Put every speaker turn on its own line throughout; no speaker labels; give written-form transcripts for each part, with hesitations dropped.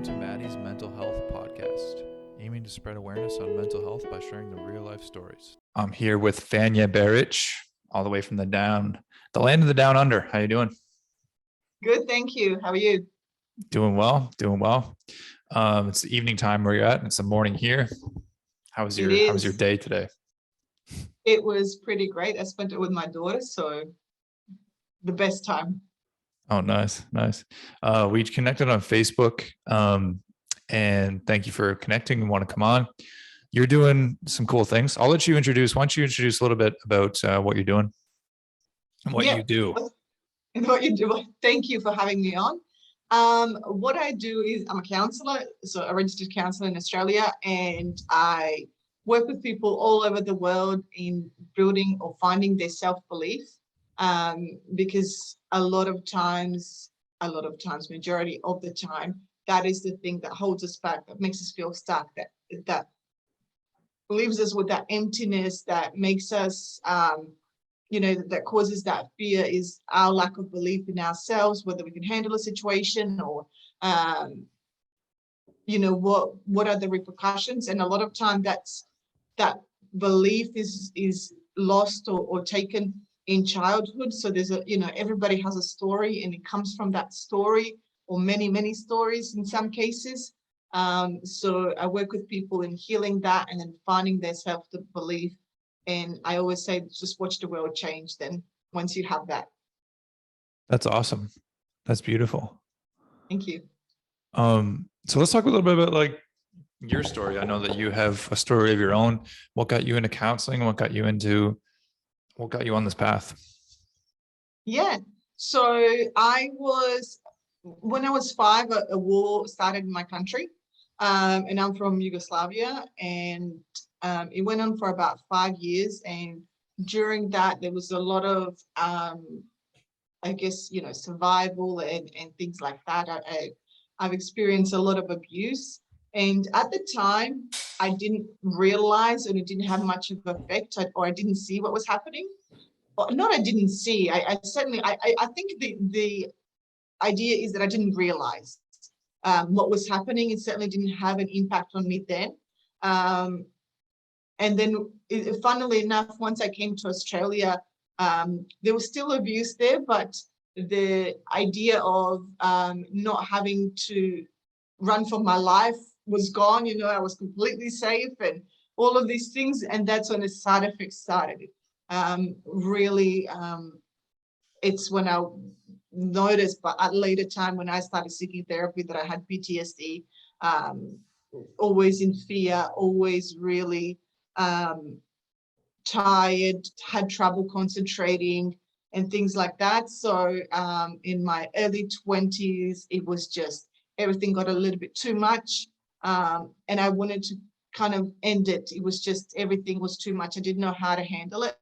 Welcome to Mattys Mental Health Podcast, aiming to spread awareness on mental health by sharing the real life stories. I'm here with Vanja, Beric, all the way from the land of the down under. How you doing?
Good, thank you. How are you?
Doing well. It's the evening time where you're at. It's the morning here. How was your day today?
It was pretty great. I spent it with my daughter, so the best time.
Oh, nice. We connected on Facebook, and thank you for connecting and want to come on. You're doing some cool things. I'll let you introduce. Why don't you introduce a little bit about what you're doing and what you do?
And what you do. Thank you for having me on. What I do is I'm a counsellor, so a registered counsellor in Australia, and I work with people all over the world in building or finding their self-belief. Because a lot of times, majority of the time, that is the thing that holds us back, that makes us feel stuck, that leaves us with that emptiness, that makes us, that causes that fear, is our lack of belief in ourselves, whether we can handle a situation or, what are the repercussions. And a lot of time that belief is lost or taken in childhood. So there's everybody has a story, and it comes from that story, or many stories in some cases. So I work with people in healing that and then finding their self-belief. And I always say, just watch the world change then once you have that.
That's awesome. That's beautiful.
Thank you.
So let's talk a little bit about like your story. I know that you have a story of your own. What got you into counseling? What got you on this path?
Yeah. So when I was 5, a war started in my country. And I'm from Yugoslavia, and it went on for about 5 years. And during that, there was a lot of, survival and things like that. I've experienced a lot of abuse. And at the time, I didn't realize, and it didn't have much of an effect, or I didn't see what was happening. Not I didn't see. I think the idea is that I didn't realize what was happening. It certainly didn't have an impact on me then. And then, funnily enough, once I came to Australia, there was still abuse there, but the idea of not having to run for my life was gone. I was completely safe and all of these things. And that's when the side effects started. It's when I noticed, but at a later time when I started seeking therapy, that I had PTSD, always in fear, always really tired, had trouble concentrating and things like that. So in my early 20s, it was just, everything got a little bit too much. And I wanted to kind of end it. It was just, everything was too much. I didn't know how to handle it.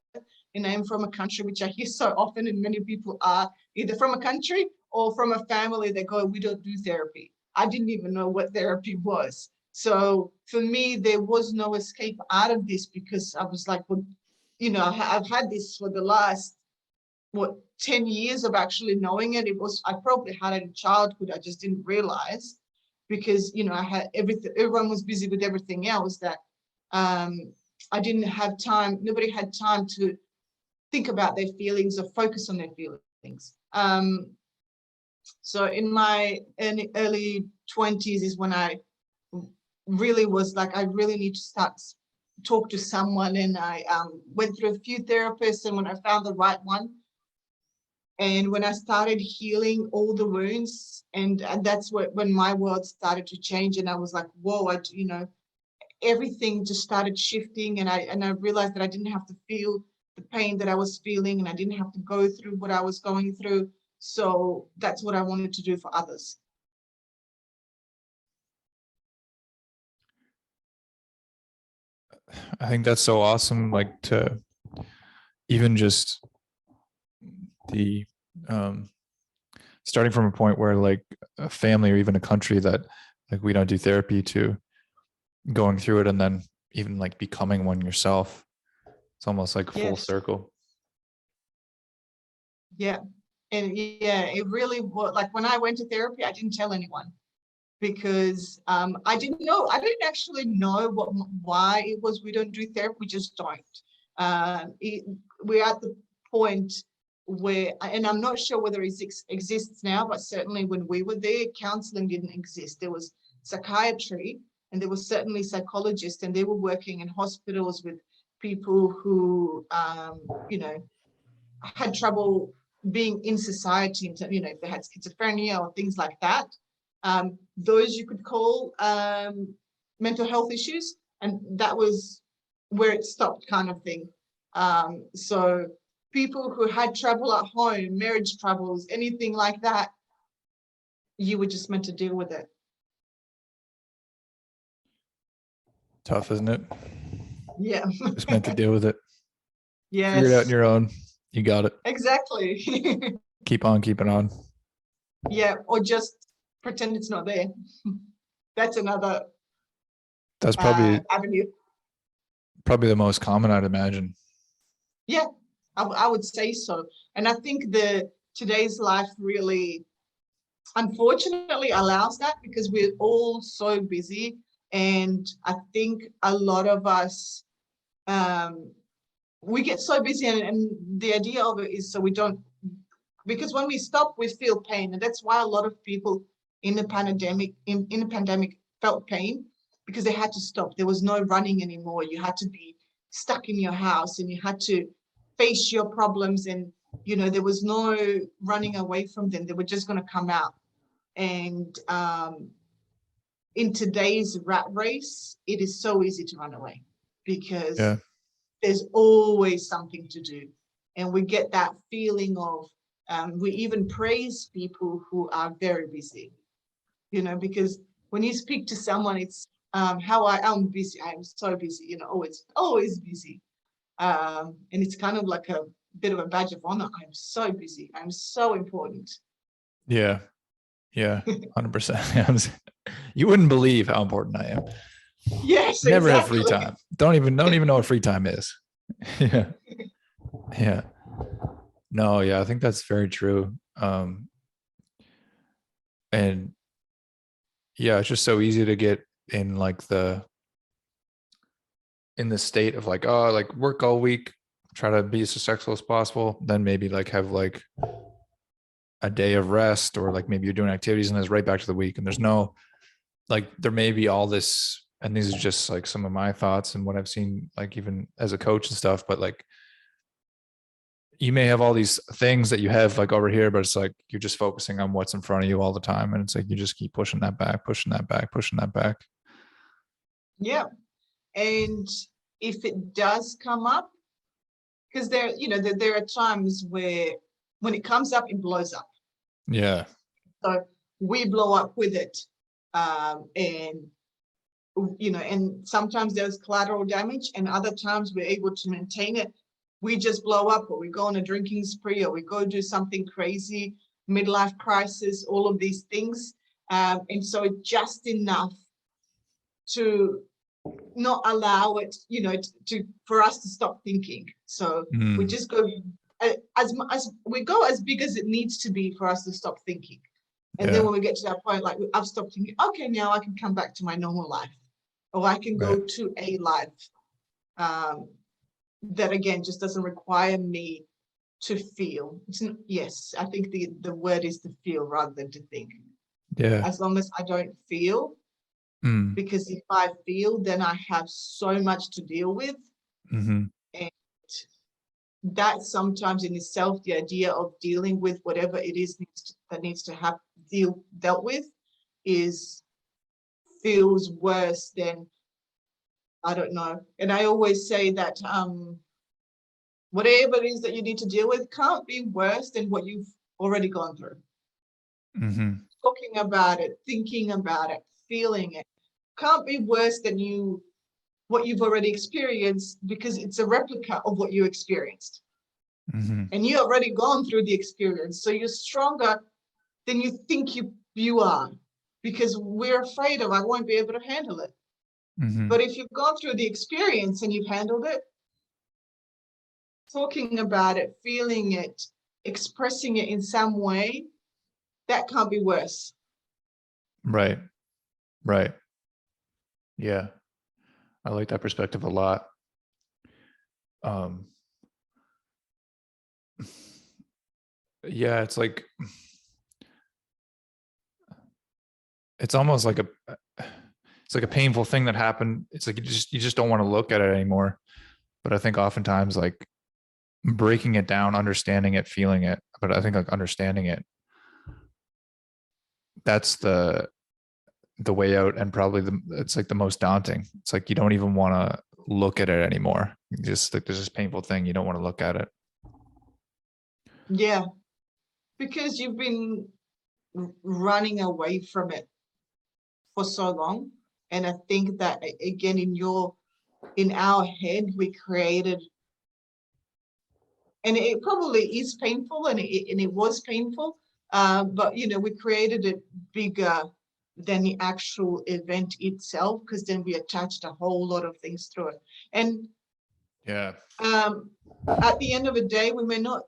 And I'm from a country, which I hear so often, and many people are either from a country or from a family that go, we don't do therapy. I didn't even know what therapy was. So for me, there was no escape out of this, because I was like, well, I've had this for the last, 10 years of actually knowing it. I probably had it in childhood. I just didn't realize, because, I had everyone was busy with everything else, that I didn't have time. Nobody had time to think about their feelings or focus on their feelings. So in my early 20s is when I really was like, I really need to talk to someone. And I went through a few therapists, and when I found the right one, and when I started healing all the wounds, and that's when my world started to change. And I was like, whoa, everything just started shifting. And I realized that I didn't have to feel the pain that I was feeling, and I didn't have to go through what I was going through. So that's what I wanted to do for others.
I think that's so awesome. Like, to even just the starting from a point where like a family or even a country that like we don't do therapy, to going through it and then even like becoming one yourself. It's almost like full circle.
Yeah. And yeah, it really was like, when I went to therapy, I didn't tell anyone. because I didn't actually know why it was we don't do therapy. We just don't. We're at the point where, and I'm not sure whether it exists now, but certainly when we were there, counseling didn't exist. There was psychiatry, and there was certainly psychologists, and they were working in hospitals with people who, had trouble being in society, if they had schizophrenia or things like that. Those you could call mental health issues, and that was where it stopped, kind of thing. So people who had trouble at home, marriage troubles, anything like that, you were just meant to deal with it.
Tough, isn't it?
Yeah.
Just meant to deal with it.
Yes.
Figure it out on your own. You got it.
Exactly.
Keep on keeping on.
Yeah, or just pretend it's not there. That's another
probably
avenue.
Probably the most common, I'd imagine.
Yeah, I would say so. And I think today's life really, unfortunately, allows that, because we're all so busy. And I think a lot of us, we get so busy, and the idea of it is so we don't, because when we stop, we feel pain. And that's why a lot of people in the pandemic, felt pain, because they had to stop. There was no running anymore. You had to be stuck in your house, and you had to face your problems, and there was no running away from them. They were just going to come out. And in today's rat race, it is so easy to run away, because there's always something to do. And we get that feeling of, we even praise people who are very busy, because when you speak to someone, it's I'm busy. I'm so busy, it's always busy. And it's kind of like a bit of a badge of honor. I'm so busy. I'm so important.
Yeah. 100%. You wouldn't believe how important I am.
Yes,
never
exactly.
Have free time. Don't even know what free time is. Yeah. No, yeah, I think that's very true. And yeah, it's just so easy to get in in the state of work all week, try to be as successful as possible, then maybe have a day of rest, or maybe you're doing activities and then it's right back to the week. And there's no, there may be all this, and these are just some of my thoughts and what I've seen, even as a coach and stuff, but you may have all these things that you have over here, but it's you're just focusing on what's in front of you all the time. And it's you just keep pushing that back.
Yeah. And if it does come up, because there are times where when it comes up, it blows up.
Yeah.
So we blow up with it. And sometimes there's collateral damage, and other times we're able to maintain it. We just blow up, or we go on a drinking spree, or we go do something crazy, midlife crisis, all of these things. And so just enough to not allow it, for us to stop thinking. So we just go as we go as big as it needs to be for us to stop thinking. And then when we get to that point, I've stopped thinking, okay, now I can come back to my normal life, or I can go to a life that again just doesn't require me to feel. Yes, I think the word is to feel rather than to think.
Yeah.
As long as I don't feel, because if I feel, then I have so much to deal with. And that sometimes in itself, the idea of dealing with whatever it is that needs to have dealt with feels worse than, I don't know. And I always say that whatever it is that you need to deal with can't be worse than what you've already gone through. Talking about it, thinking about it, feeling it can't be worse than what you've already experienced, because it's a replica of what you experienced. And you already gone through the experience, so you're stronger than you think you are, because we're afraid of, I won't be able to handle it. But if you've gone through the experience and you've handled it, talking about it, feeling it, expressing it in some way, that can't be worse.
Right. Right. Yeah. I like that perspective a lot. Um, yeah, it's like, it's almost like it's like a painful thing that happened. It's like you just don't want to look at it anymore. But I think oftentimes like breaking it down, understanding it, feeling it, but I think like understanding it, that's the way out, and probably it's like the most daunting. It's like you don't even want to look at it anymore. You just like there's this painful thing, you don't want to look at it.
Yeah, because you've been running away from it for so long. And I think that again, in our head, we created, and it probably is painful, and it was painful, but we created it bigger than the actual event itself, because then we attached a whole lot of things to it. And
Yeah.
at the end of the day, we may not,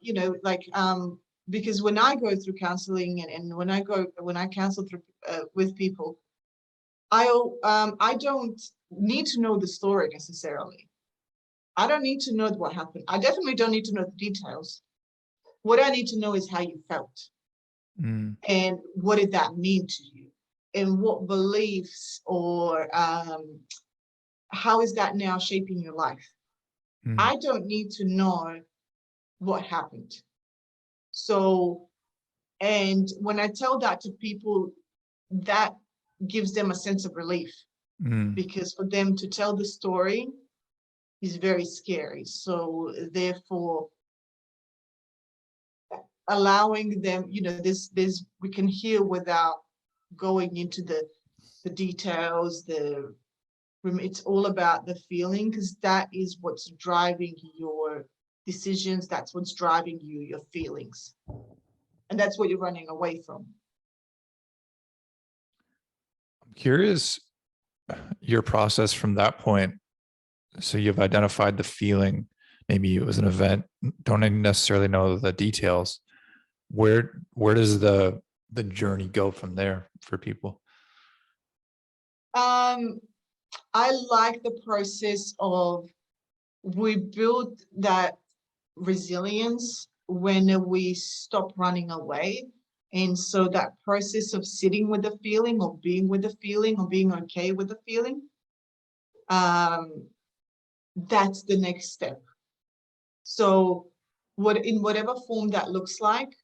because when I go through counseling, and when I counsel through with people, I don't need to know the story necessarily. I don't need to know what happened. I definitely don't need to know the details. What I need to know is how you felt, and what did that mean to you, and what beliefs or how is that now shaping your life. I don't need to know what happened. So, and when I tell that to people, that gives them a sense of relief, because for them to tell the story is very scary. So therefore, allowing them, there's we can heal without going into the details. It's all about the feeling, because that is what's driving your decisions. That's what's driving your feelings, and that's what you're running away from.
I'm curious your process from that point. So you've identified the feeling, maybe it was an event, don't necessarily know the details. Where does the journey go from there for people?
I like the process of, we build that resilience when we stop running away. And so that process of sitting with the feeling, or being with the feeling, or being okay with the feeling, that's the next step. So in whatever form that looks like,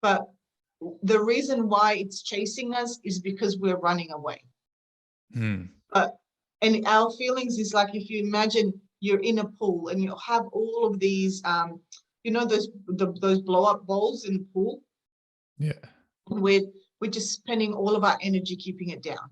but the reason why it's chasing us is because we're running away. And our feelings is like, if you imagine you're in a pool and you have all of these, those blow up balls in the pool.
Yeah.
We're just spending all of our energy keeping it down.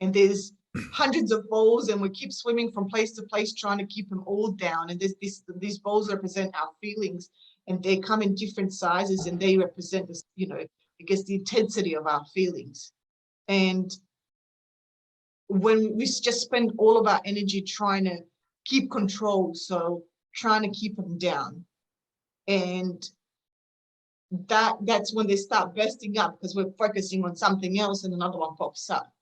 And there's hundreds of balls, and we keep swimming from place to place trying to keep them all down. And these balls represent our feelings, and they come in different sizes, and they represent this, I guess, the intensity of our feelings. And when we just spend all of our energy trying to keep control, so trying to keep them down, and that's when they start bursting up, because we're focusing on something else and another one pops up.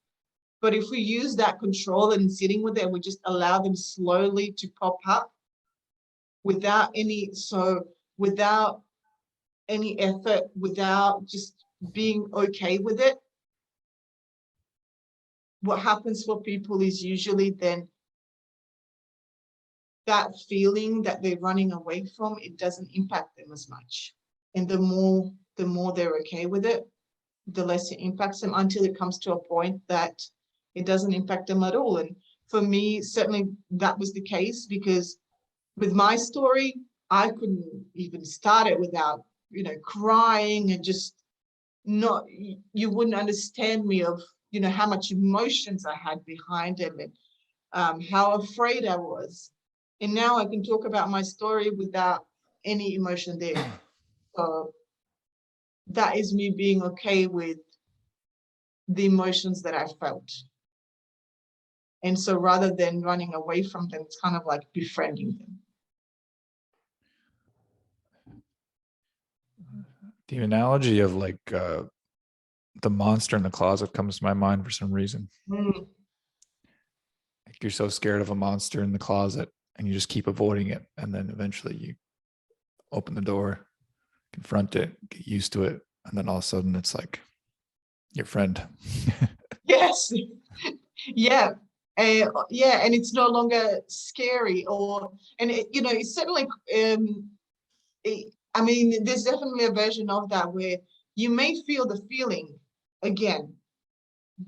But if we use that control and sitting with it, we just allow them slowly to pop up without any effort, without just being okay with it. What happens for people is usually then that feeling that they're running away from, it doesn't impact them as much. And the more they're okay with it, the less it impacts them, until it comes to a point that it doesn't impact them at all. And for me, certainly that was the case, because with my story, I couldn't even start it without, crying, and just not, you wouldn't understand me of, how much emotions I had behind it, and how afraid I was. And now I can talk about my story without any emotion there. So that is me being okay with the emotions that I felt. And so rather than running away from them, it's kind of like befriending them.
The analogy of like the monster in the closet comes to my mind for some reason.
Mm.
Like you're so scared of a monster in the closet and you just keep avoiding it. And then eventually you open the door, confront it, get used to it. And then all of a sudden it's like your friend.
Yes. Yeah. Yeah, and it's no longer scary and it's certainly, I mean, there's definitely a version of that where you may feel the feeling again,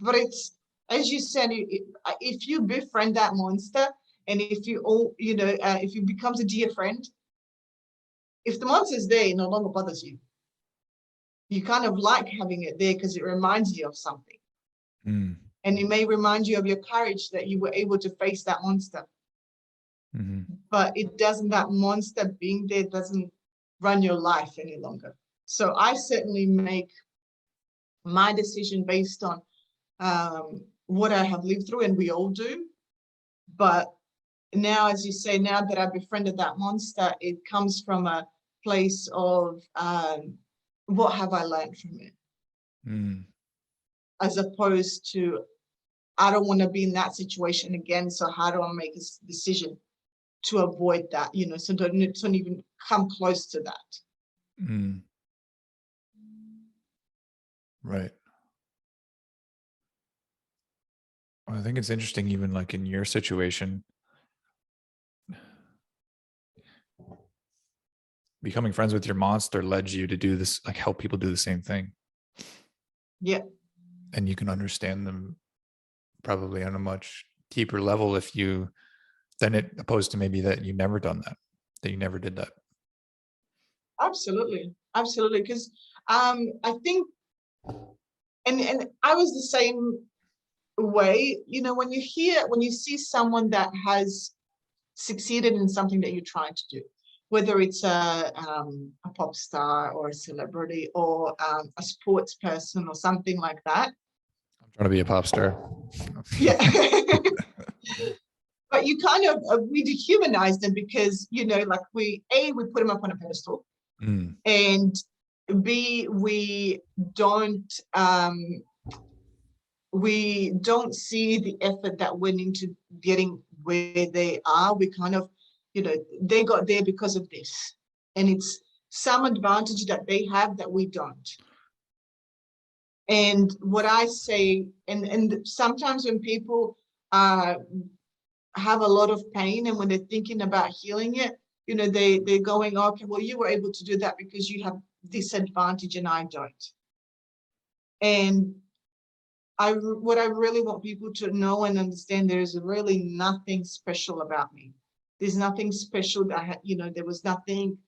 but it's, as you said, if you befriend that monster, and if you if you becomes a dear friend, if the monster's there, it no longer bothers you. You kind of like having it there because it reminds you of something.
Mm.
And it may remind you of your courage that you were able to face that monster.
Mm-hmm.
But it doesn't, that monster being there doesn't run your life any longer. So I certainly make my decision based on what I have lived through, and we all do. But now, as you say, now that I've befriended that monster, it comes from a place of what have I learned from it?
Mm.
As opposed to, I don't want to be in that situation again, so how do I make a decision to avoid that, so don't even come close to that.
Mm. Right. Well, I think it's interesting, even like in your situation, becoming friends with your monster led you to do this, like help people do the same thing.
Yeah.
And you can understand them probably on a much deeper level if you, than it opposed to maybe that you never done that you never did that.
Absolutely. Absolutely. Because I think, and I was the same way, when you see someone that has succeeded in something that you're trying to do, whether it's a pop star or a celebrity or a sports person or something like that.
I'm trying to be a pop star.
Yeah. But you kind of, we dehumanize them because, like we put them up on a pedestal.
Mm.
And B, we don't see the effort that went into getting where they are. We kind of, they got there because of this, and it's some advantage that they have that we don't. And what I say, and sometimes when people have a lot of pain, and when they're thinking about healing it, they're going, okay, well, you were able to do that because you have this advantage and I don't. And what I really want people to know and understand, there is really nothing special about me. There's nothing special that I had, there was nothing,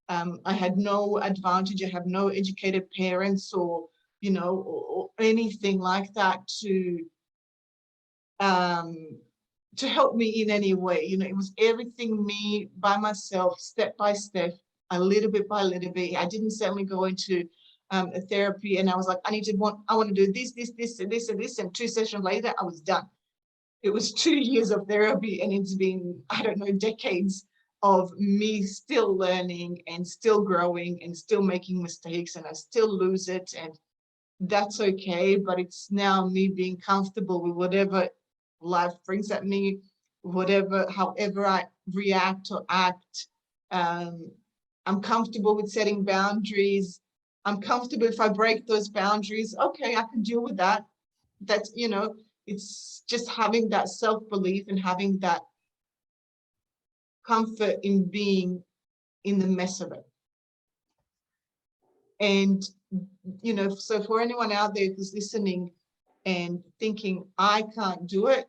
I had no advantage. I have no educated parents or anything like that to help me in any way. It was everything me by myself, step by step, a little bit by little bit. I didn't suddenly go into a therapy and I was like, I want to do this, and this, and this. And 2 sessions later, I was done. It was 2 years of therapy, and it's been, I don't know, decades of me still learning and still growing and still making mistakes, and I still lose it. And that's okay. But it's now me being comfortable with whatever life brings at me, however I react or act. I'm comfortable with setting boundaries. I'm comfortable if I break those boundaries. Okay, I can deal with that. That's, it's just having that self-belief and having that comfort in being in the mess of it. And, so for anyone out there who's listening and thinking, I can't do it,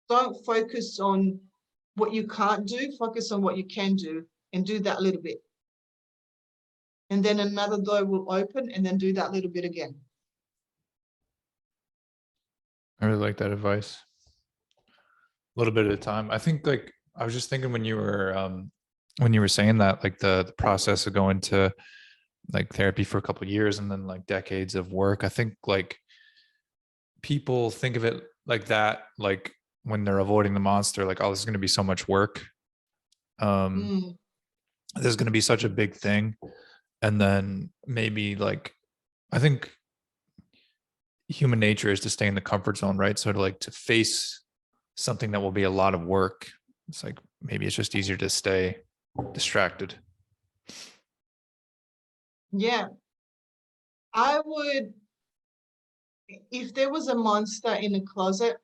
don't focus on what you can't do, focus on what you can do, and do that little bit. And then another door will open, and then do that little bit again.
I really like that advice. A little bit at a time. I think, like, I was just thinking when you were saying that, like the process of going to like therapy for a couple of years and then like decades of work. I think like people think of it like that, like when they're avoiding the monster, like, oh, this is going to be so much work. There's going to be such a big thing. And then maybe like, I think human nature is to stay in the comfort zone, right? So to face something that will be a lot of work, it's like maybe it's just easier to stay distracted.
Yeah, I would, if there was a monster in a closet,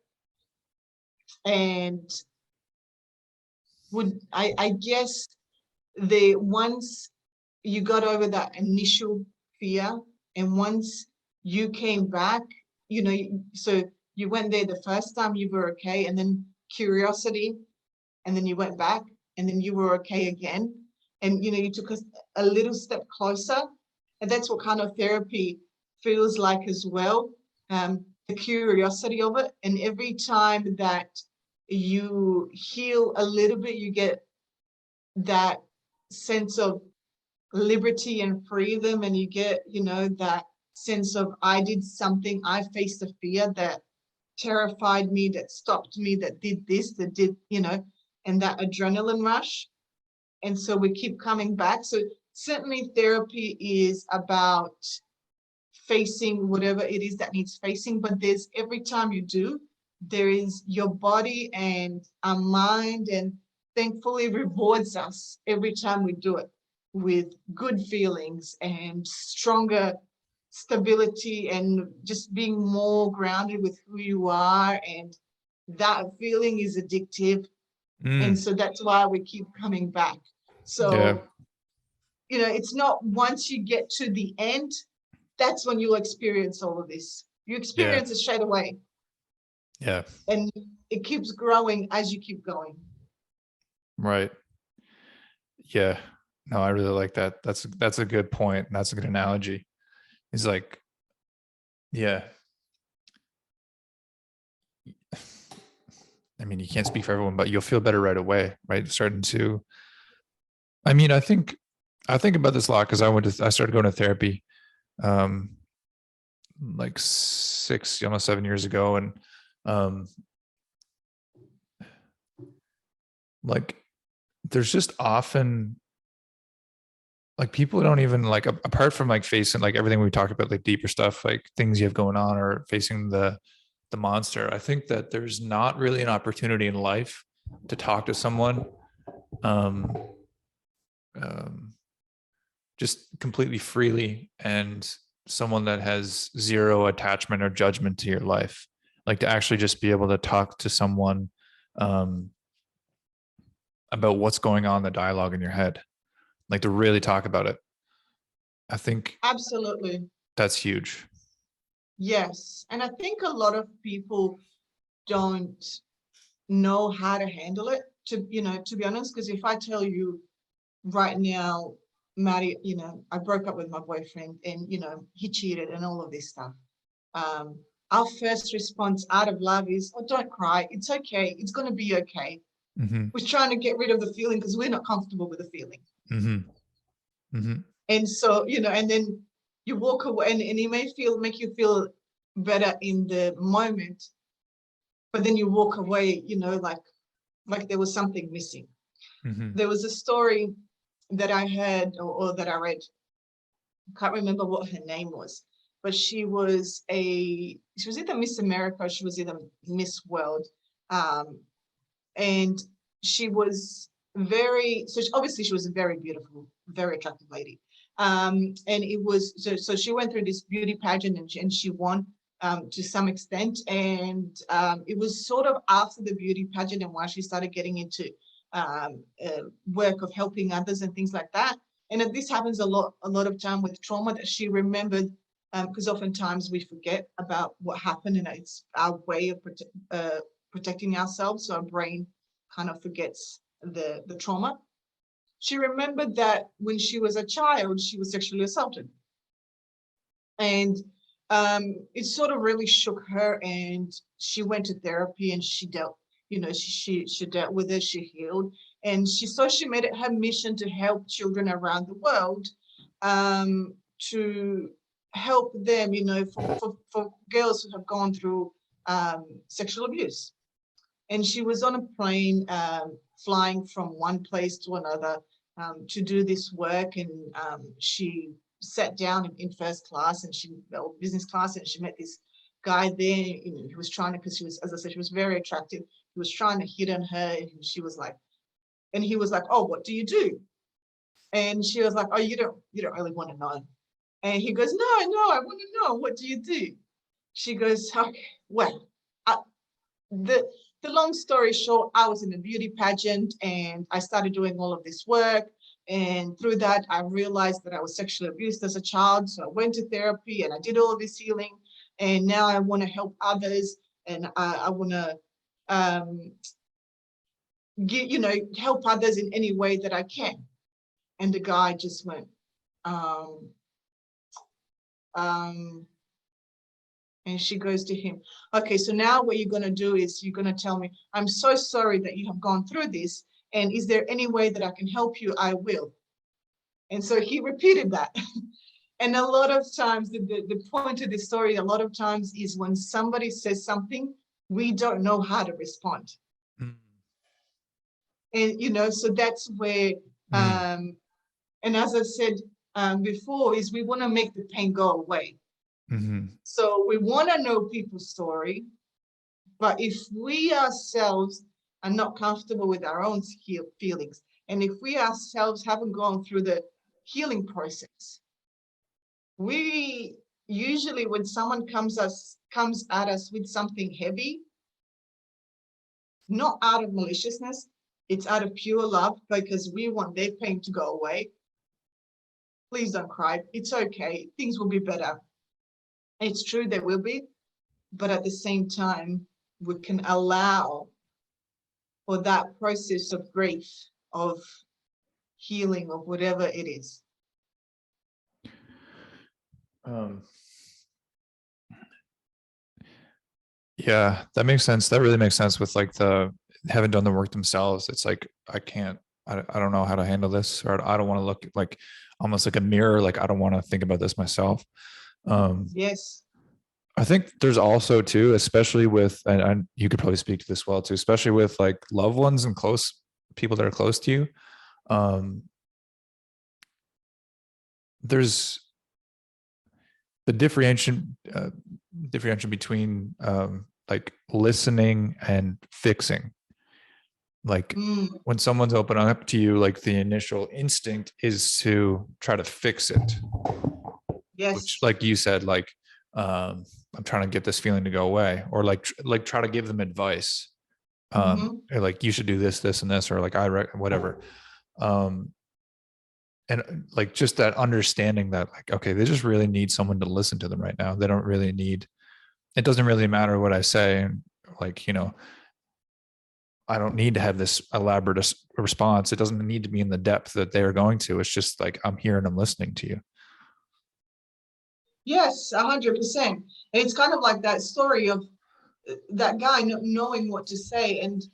and I guess once you got over that initial fear, and once you came back, so you went there the first time, you were okay, and then curiosity, and then you went back, and then you were okay again, and you took a little step closer, and that's what kind of therapy feels like as well. The curiosity of it, and every time that you heal a little bit, you get that sense of liberty and freedom, and you get that sense of, I did something, I faced a fear that terrified me, that stopped me, that did this, that did, and that adrenaline rush. And so we keep coming back. So certainly therapy is about facing whatever it is that needs facing, but there's, every time you do, there is your body and our mind, and thankfully rewards us every time we do it with good feelings and stronger stability, and just being more grounded with who you are, and that feeling is addictive. And so that's why we keep coming back. So it's not once you get to the end, that's when you'll experience all of this. You experience it straight away.
Yeah.
And it keeps growing as you keep going.
Right. Yeah. No, I really like that. That's a good point. And that's a good analogy. It's like, yeah. I mean, you can't speak for everyone, but you'll feel better right away, right? I mean, I think about this a lot because I started going to therapy like 6, almost 7 years ago. And like, there's just often like people don't even like, apart from like facing like everything we talked about, like deeper stuff, like things you have going on, or facing the monster. I think that there's not really an opportunity in life to talk to someone um, just completely freely, and someone that has zero attachment or judgment to your life. Like to actually just be able to talk to someone about what's going on in the dialogue in your head, like to really talk about it. I think
absolutely,
that's huge.
Yes. And I think a lot of people don't know how to handle it, to be honest, because if I tell you right now, Matty, I broke up with my boyfriend, and he cheated and all of this stuff. Our first response out of love is, oh, don't cry, it's okay, it's going to be okay.
Mm-hmm.
We're trying to get rid of the feeling because we're not comfortable with the feeling.
Mm-hmm. Mm-hmm.
And so, and then you walk away, and it may make you feel better in the moment, but then you walk away, like there was something missing.
Mm-hmm.
There was a story that I heard, or that I read. I can't remember what her name was, but she was either Miss America, or she was either Miss World. And she was obviously she was a very beautiful, very attractive lady. And it was, so she went through this beauty pageant, and she won to some extent. And it was sort of after the beauty pageant, and why she started getting into work of helping others and things like that. And this happens a lot of time with trauma, that she remembered, because oftentimes we forget about what happened, and it's our way of protecting ourselves. So our brain kind of forgets the trauma. She remembered that when she was a child, she was sexually assaulted. And it sort of really shook her, and she went to therapy, and she dealt, she dealt with it, she healed. And she made it her mission to help children around the world, to help them, for girls who have gone through sexual abuse. And she was on a plane, flying from one place to another, to do this work. And she sat down in first class, and or business class, and she met this guy there, he was trying to, because she was, as I said, she was very attractive. He was trying to hit on her, and she was like, and he was like, oh, what do you do? And she was like, oh, you don't really want to know. And he goes, no, I want to know, what do you do? She goes, okay, well, the long story short, I was in a beauty pageant and I started doing all of this work. And through that, I realized that I was sexually abused as a child. So I went to therapy and I did all of this healing. And now I want to help others, and I want to help others in any way that I can. And the guy just went, and she goes to him, okay, so now what you're going to do is you're going to tell me, I'm so sorry that you have gone through this. And is there any way that I can help you? I will. And so he repeated that. And a lot of times, the point of this story, a lot of times, is when somebody says something, we don't know how to respond. Mm. And, so that's where, and as I said before, is we want to make the pain go away. Mm-hmm. So we want to know people's story, but if we ourselves are not comfortable with our own feelings, and if we ourselves haven't gone through the healing process, we usually, when someone comes at us with something heavy, not out of maliciousness, it's out of pure love, because we want their pain to go away. Please don't cry. It's okay. Things will be better. It's true, there will be, but at the same time, we can allow for that process of grief, of healing, of whatever it is.
Yeah, that makes sense. That really makes sense with like the haven't done the work themselves. It's like, I don't know how to handle this, or I don't want to look like almost like a mirror. Like, I don't want to think about this myself.
Yes.
I think there's also too, especially with, and you could probably speak to this well too, especially with like loved ones and close people that are close to you. There's the differentiation between like listening and fixing. Like when someone's opening up to you, like the initial instinct is to try to fix it.
Yes.
Which, like you said, like I'm trying to get this feeling to go away, or like try to give them advice. Or like, you should do this, this, and this, or like whatever. And like just that understanding that like, okay, they just really need someone to listen to them right now. They don't really need, it doesn't really matter what I say. And like, I don't need to have this elaborate response. It doesn't need to be in the depth that they're going to. It's just like, I'm here and I'm listening to you.
Yes, 100%. And it's kind of like that story of that guy not knowing what to say, and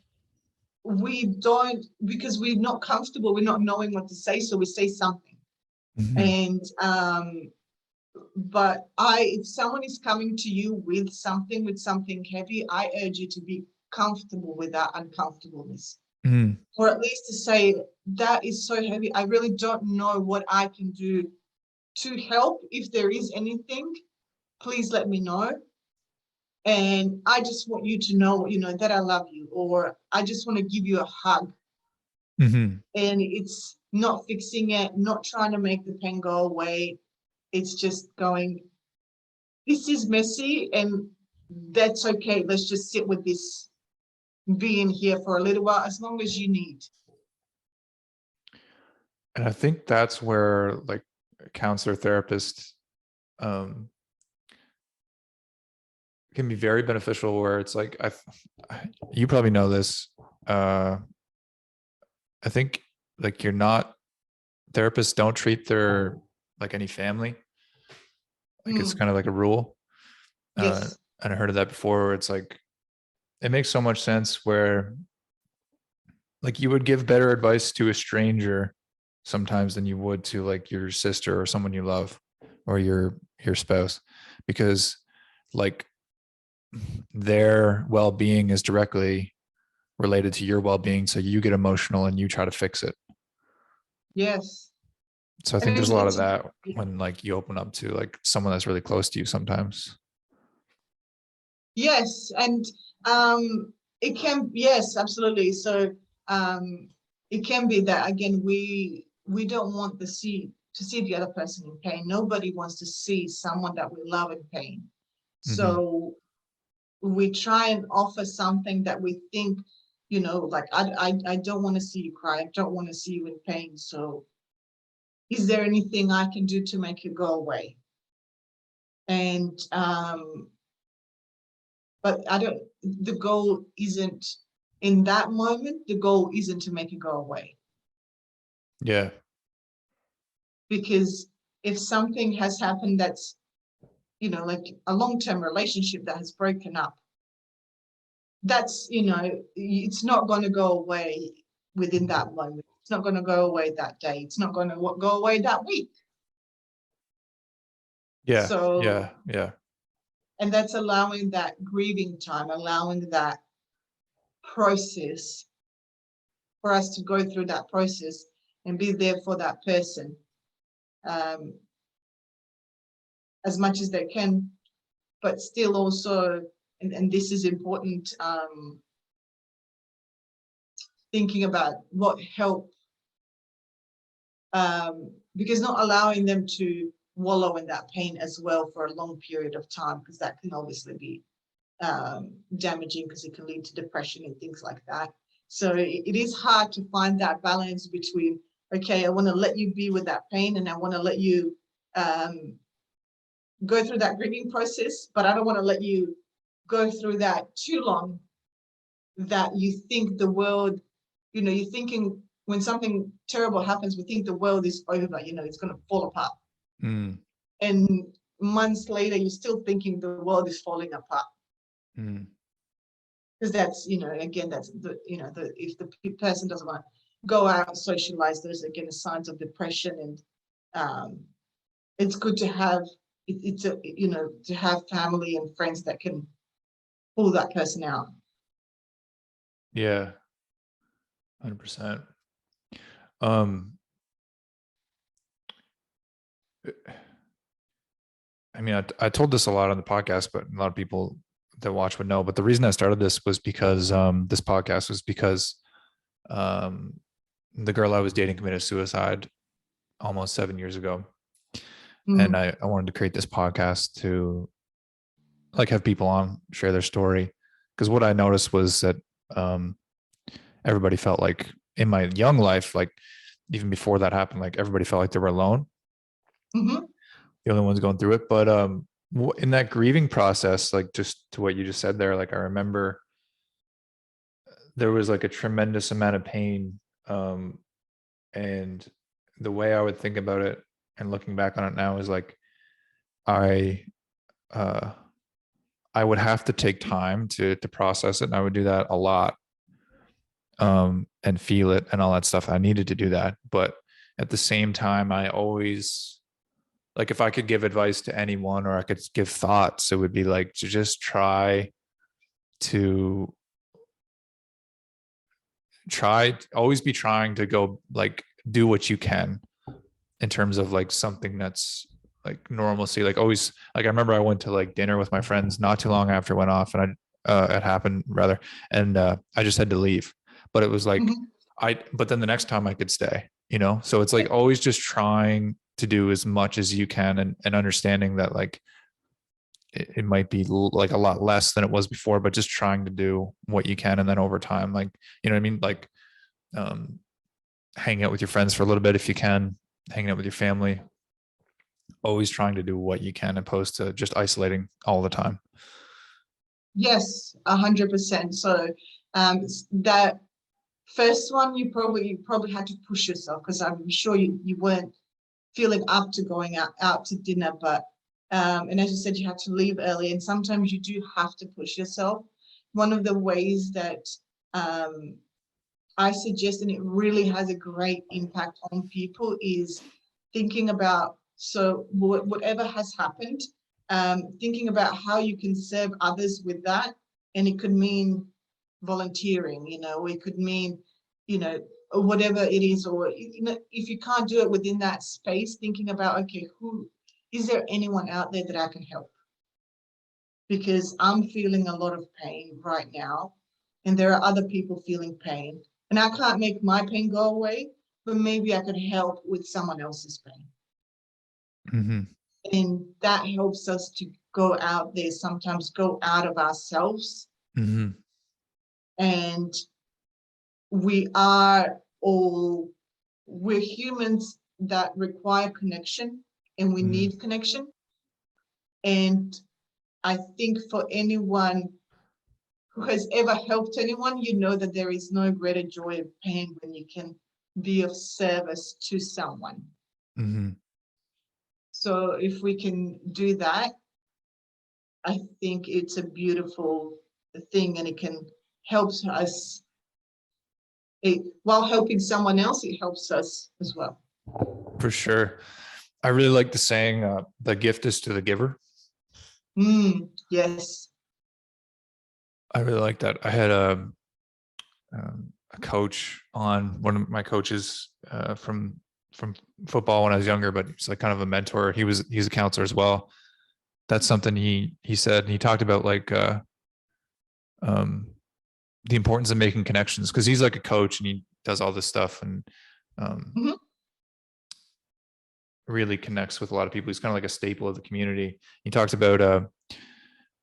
we don't, because we're not comfortable, we're not knowing what to say, so we say something. And but if someone is coming to you with something heavy, I urge you to be comfortable with that uncomfortableness, or at least to say, that is so heavy, I really don't know what I can do to help. If there is anything, please let me know. And I just want you to know, that I love you, or I just want to give you a hug. And it's not fixing it, not trying to make the pain go away. It's just going, this is messy, and that's okay. Let's just sit with this being here for a little while, as long as you need.
And I think that's where like a counselor, therapist can be very beneficial, where it's like, you probably know this. I think like therapists don't treat their like any family. Like it's kind of like a rule.
Yes.
And I heard of that before, where it's like, it makes so much sense, where like you would give better advice to a stranger sometimes than you would to like your sister or someone you love, or your spouse, because like their well-being is directly related to your well-being. So you get emotional and you try to fix it.
Yes.
So I think there's a lot of that when like you open up to like someone that's really close to you sometimes.
Yes, and it can, yes, absolutely. So it can be that again, we don't want to see the other person in pain. Nobody wants to see someone that we love in pain.
Hmm.
So we try and offer something that we think, you know, like I don't want to see you cry. I don't want to see you in pain. So is there anything I can do to make you go away? And but I don't, the goal isn't in that moment, the goal isn't to make it go away.
Yeah.
Because if something has happened that's, you know, like a long-term relationship that has broken up, that's, you know, it's not going to go away within that moment. It's not going to go away that day. It's not going to go away that week.
Yeah.
So,
Yeah. Yeah.
and that's allowing that grieving time, allowing that process for us to go through that process and be there for that person um, as much as they can, but still also, and this is important, thinking about what help, because not allowing them to wallow in that pain as well for a long period of time, because that can obviously be damaging because it can lead to depression and things like that. So it is hard to find that balance between, okay, I want to let you be with that pain and I want to let you go through that grieving process, but I don't want to let you go through that too long that you think the world, you know, you're thinking when something terrible happens, we think the world is over, you know, it's going to fall apart.
Mm.
And months later, you're still thinking the world is falling apart.
Mm.
Because that's, you know, again, that's the, you know, the, if the person doesn't want to go out and socialize, those again are signs of depression. And it's good to have, it's a, you know, to have family and friends that can pull that person out.
Yeah. 100%. Um, I mean, I told this a lot on the podcast, but a lot of people that watch would know. But the reason I started this was because this podcast was because um, the girl I was dating committed suicide almost 7 years ago. And
Mm.
I wanted to create this podcast to like have people on, share their story. Because what I noticed was that um, everybody felt like in my young life, like even before that happened, like everybody felt like they were alone,
Mm-hmm.
the only ones going through it. But in that grieving process, like just to what you just said there, like I remember there was like a tremendous amount of pain. And the way I would think about it and looking back on it now is like I uh I would have to take time to process it, and I would do that a lot, and feel it and all that stuff. I needed to do that, but at the same time, I always like if I could give advice to anyone or I could give thoughts, it would be like to just to always be trying to go like do what you can in terms of like something that's like normalcy. Like always, like I remember I went to like dinner with my friends not too long after it went off, and it happened rather, and I just had to leave. But it was like
Mm-hmm.
but then the next time I could stay, you know. So it's like always just trying to do as much as you can, and understanding that like it might be like a lot less than it was before, but just trying to do what you can, and then over time, like you know what I mean, like um, hanging out with your friends for a little bit if you can, hanging out with your family, always trying to do what you can opposed to just isolating all the time.
Yes, 100%. So that first one, you probably had to push yourself because I'm sure you weren't feeling up to going out to dinner, but and as you said, you had to leave early, and sometimes you do have to push yourself. One of the ways that um, I suggest, and it really has a great impact on people, is thinking about, so whatever has happened, thinking about how you can serve others with that. And it could mean volunteering, you know, or it could mean, you know, or whatever it is, or, you know, if you can't do it within that space, thinking about, okay, who, is there anyone out there that I can help? because I'm feeling a lot of pain right now, and there are other people feeling pain, and I can't make my pain go away, but maybe I could help with someone else's pain.
Mm-hmm.
And that helps us to go out there, sometimes go out of ourselves.
Mm-hmm.
And we're humans that require connection, and we need connection. And I think for anyone who has ever helped anyone, you know that there is no greater joy of pain when you can be of service to someone.
Mm-hmm.
So if we can do that, I think it's a beautiful thing, and it can help us. While helping someone else, it helps us as well.
For sure. I really like the saying, the gift is to the giver.
Yes.
I really like that. I had a coach on, one of my coaches from football when I was younger, but he's like kind of a mentor. He's a counselor as well. That's something he said, and he talked about like the importance of making connections, because he's like a coach and he does all this stuff, and really connects with a lot of people. He's kind of like a staple of the community. He talks about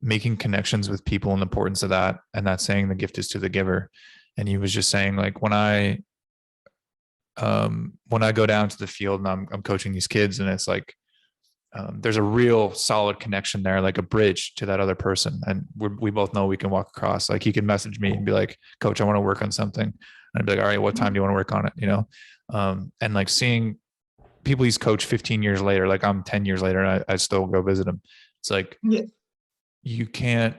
making connections with people and the importance of that, and that saying the gift is to the giver. And he was just saying, like, when I go down to the field and I'm coaching these kids, and it's like there's a real solid connection there, like a bridge to that other person, and we both know we can walk across. Like, he can message me and be like, "Coach, I want to work on something," and I'd be like, "All right, what time do you want to work on it?" You know, and like seeing people he's coached 15 years later, like I'm 10 years later, and I still go visit him. It's like, you can't,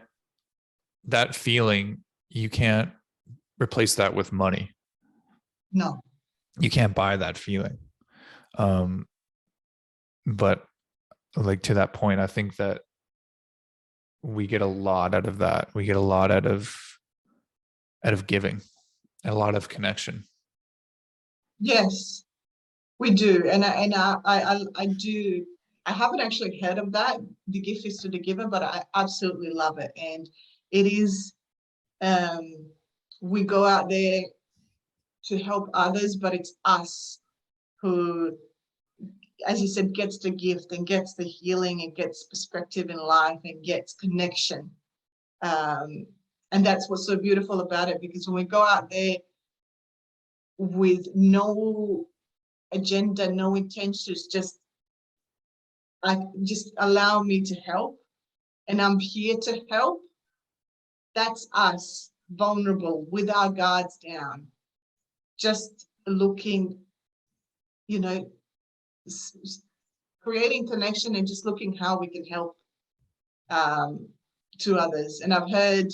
that feeling, you can't replace that with money.
No.
You can't buy that feeling. But like, to that point, I think that we get a lot out of that. We get a lot out of giving, a lot of connection.
Yes, we do. And I do. I haven't actually heard of that. The gift is to the giver, but I absolutely love it. And it is, we go out there to help others, but it's us who, as you said, gets the gift and gets the healing and gets perspective in life and gets connection. And that's what's so beautiful about it, because when we go out there with no agenda, no intentions, just allow me to help, and I'm here to help. That's us, vulnerable, with our guards down, just looking, you know, creating connection and just looking how we can help to others. And I've heard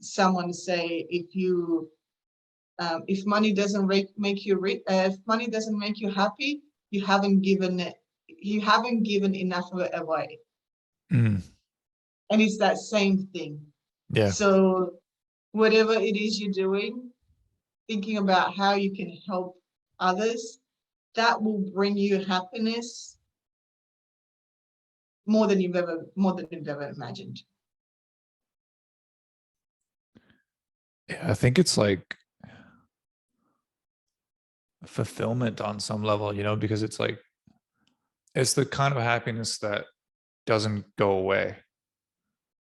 someone say, if money doesn't make you rich, if money doesn't make you happy, you haven't given enough of it away. And it's that same thing.
Yeah.
So whatever it is you're doing, thinking about how you can help others, that will bring you happiness more than you've ever imagined.
Yeah, I think it's like fulfillment on some level, you know, because it's like, it's the kind of happiness that doesn't go away.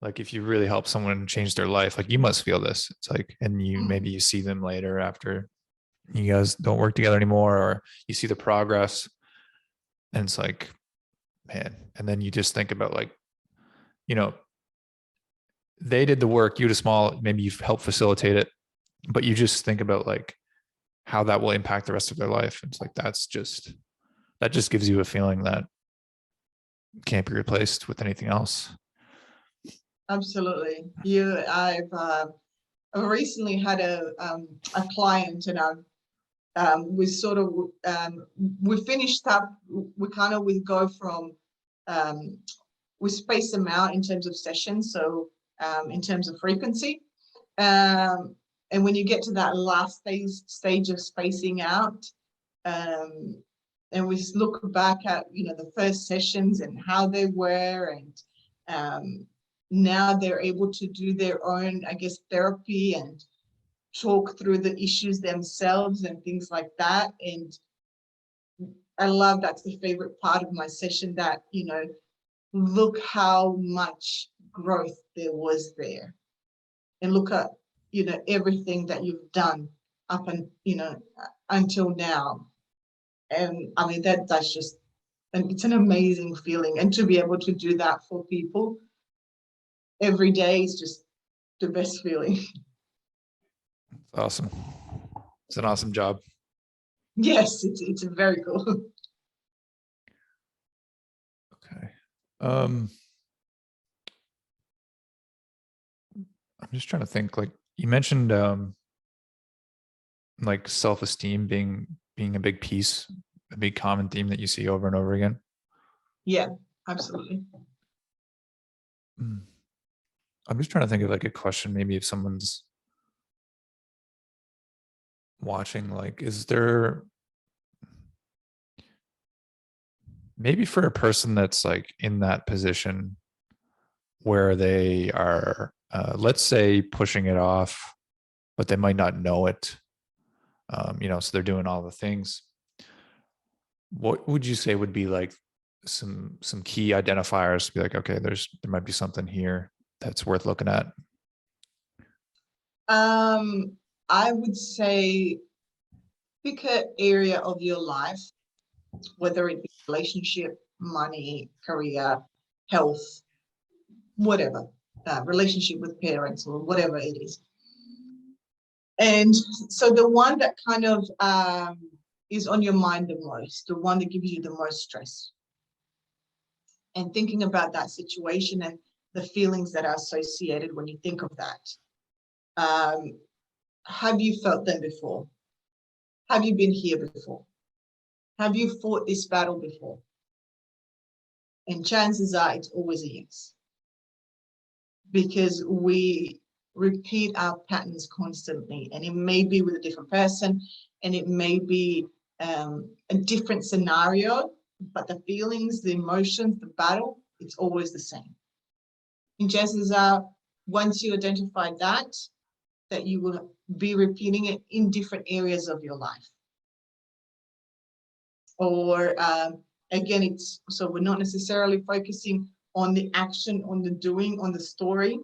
Like, if you really help someone change their life, like, you must feel this. It's like, and maybe you see them later after you guys don't work together anymore, or you see the progress, and it's like, man. And then you just think about, like, you know, they did the work, you did maybe you've helped facilitate it, but you just think about like how that will impact the rest of their life. It's like, that just gives you a feeling that can't be replaced with anything else.
Absolutely. I've recently had a client, and we sort of we finished up. We kind of go from we space them out in terms of sessions, so in terms of frequency, and when you get to that last stage of spacing out, and we look back at the first sessions and how they were, and now they're able to do their own, I guess, therapy and talk through the issues themselves and things like that. And I love that's the favorite part of my session, that, you know, look how much growth there was there. And look at, you know, everything that you've done up and, you know, until now. And I mean, that's just, and it's an amazing feeling. And to be able to do that for people every day is just the best feeling.
Awesome. It's an awesome job.
Yes, it's very cool.
Okay. I'm just trying to think, like you mentioned, like self-esteem being a big piece, a big common theme that you see over and over again.
Yeah, absolutely.
I'm just trying to think of like a question, maybe if someone's watching, like, is there maybe for a person that's like in that position where they are, let's say, pushing it off, but they might not know it, you know, so they're doing all the things. What would you say would be like some key identifiers to be like, okay, there might be something here that's worth looking at?
I would say pick an area of your life, whether it be relationship, money, career, health, whatever, relationship with parents or whatever it is. And so the one that kind of is on your mind the most, the one that gives you the most stress. And thinking about that situation and the feelings that are associated when you think of that. Have you felt them before? Have you been here before? Have you fought this battle before? And chances are it's always a yes. Because we repeat our patterns constantly, and it may be with a different person, and it may be a different scenario, but the feelings, the emotions, the battle, it's always the same. And chances are, once you identify that you will be repeating it in different areas of your life. Or again, it's so we're not necessarily focusing on the action, on the doing, on the story.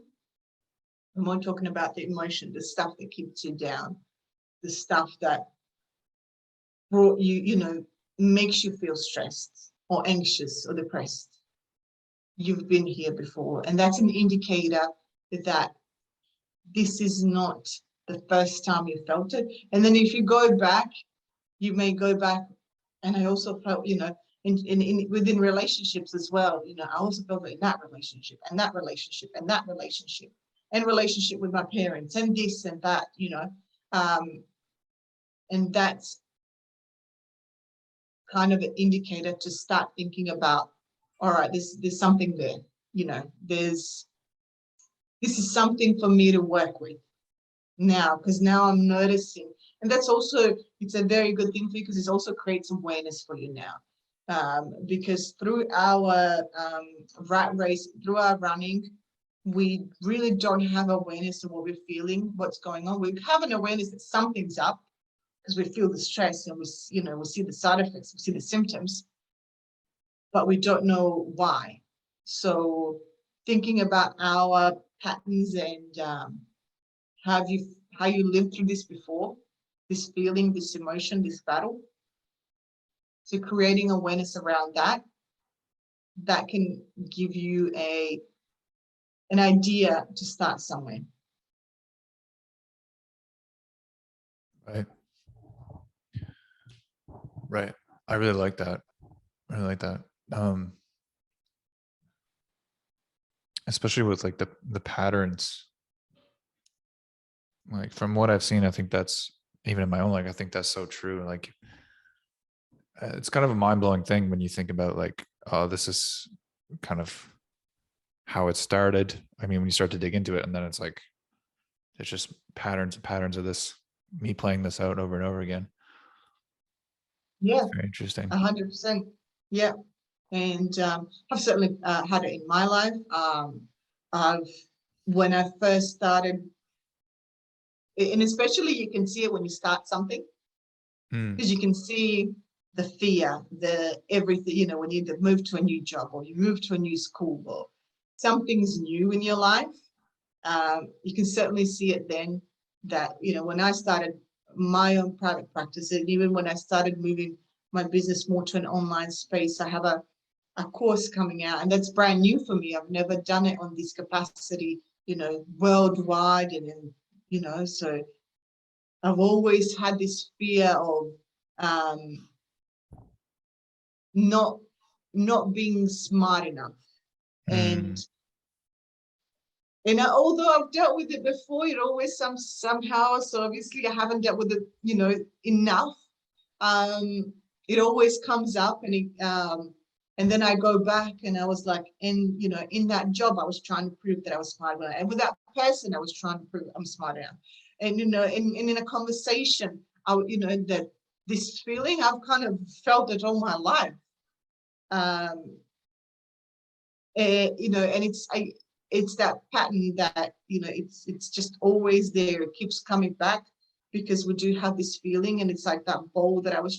I'm more talking about the emotion, the stuff that keeps you down, the stuff that brought you, you know, makes you feel stressed or anxious or depressed. You've been here before, and that's an indicator that this is not the first time you felt it. And then if you go back, you may go back, and I also felt, you know, within relationships as well, you know, I also felt in that relationship and that relationship and that relationship and relationship with my parents and this and that, you know, and that's kind of an indicator to start thinking about, all right, there's something there, you know, this is something for me to work with now, because now I'm noticing. And that's also, it's a very good thing for you, because it also creates awareness for you now. Because through our rat race, through our running, we really don't have awareness of what we're feeling, what's going on. We have an awareness that something's up, because we feel the stress and we, you know, we see the side effects, we see the symptoms, but we don't know why. So thinking about our patterns and how you lived through this before, this feeling, this emotion, this battle. So creating awareness around that can give you an idea to start somewhere.
Right. Right. I really like that. I really like that. Especially with like the patterns. Like from what I've seen, I think that's, even in my own life, I think that's so true. Like it's kind of a mind-blowing thing when you think about like, oh, this is kind of how it started. I mean, when you start to dig into it, and then it's like, it's just patterns and patterns of this, me playing this out over and over again.
Yeah,
it's very interesting.
100%. Yeah. And I've certainly had it in my life. when I first started, and especially you can see it when you start something, because you can see the fear, the everything, you know, when you move to a new job or you move to a new school or something's new in your life. You can certainly see it then that, you know, when I started my own private practice, and even when I started moving my business more to an online space, I have a course coming out, and that's brand new for me. I've never done it on this capacity, you know, worldwide, and you know, so I've always had this fear of not being smart enough. And although I've dealt with it before, it always somehow, so obviously I haven't dealt with it, you know, enough. It always comes up, and then I go back and I was like, you know, in that job, I was trying to prove that I was smart enough. And with that person, I was trying to prove I'm smart enough. And, you know, in a conversation, you know, that this feeling, I've kind of felt it all my life. You know, and it's that pattern that, you know, it's just always there. It keeps coming back because we do have this feeling, and it's like that ball that I was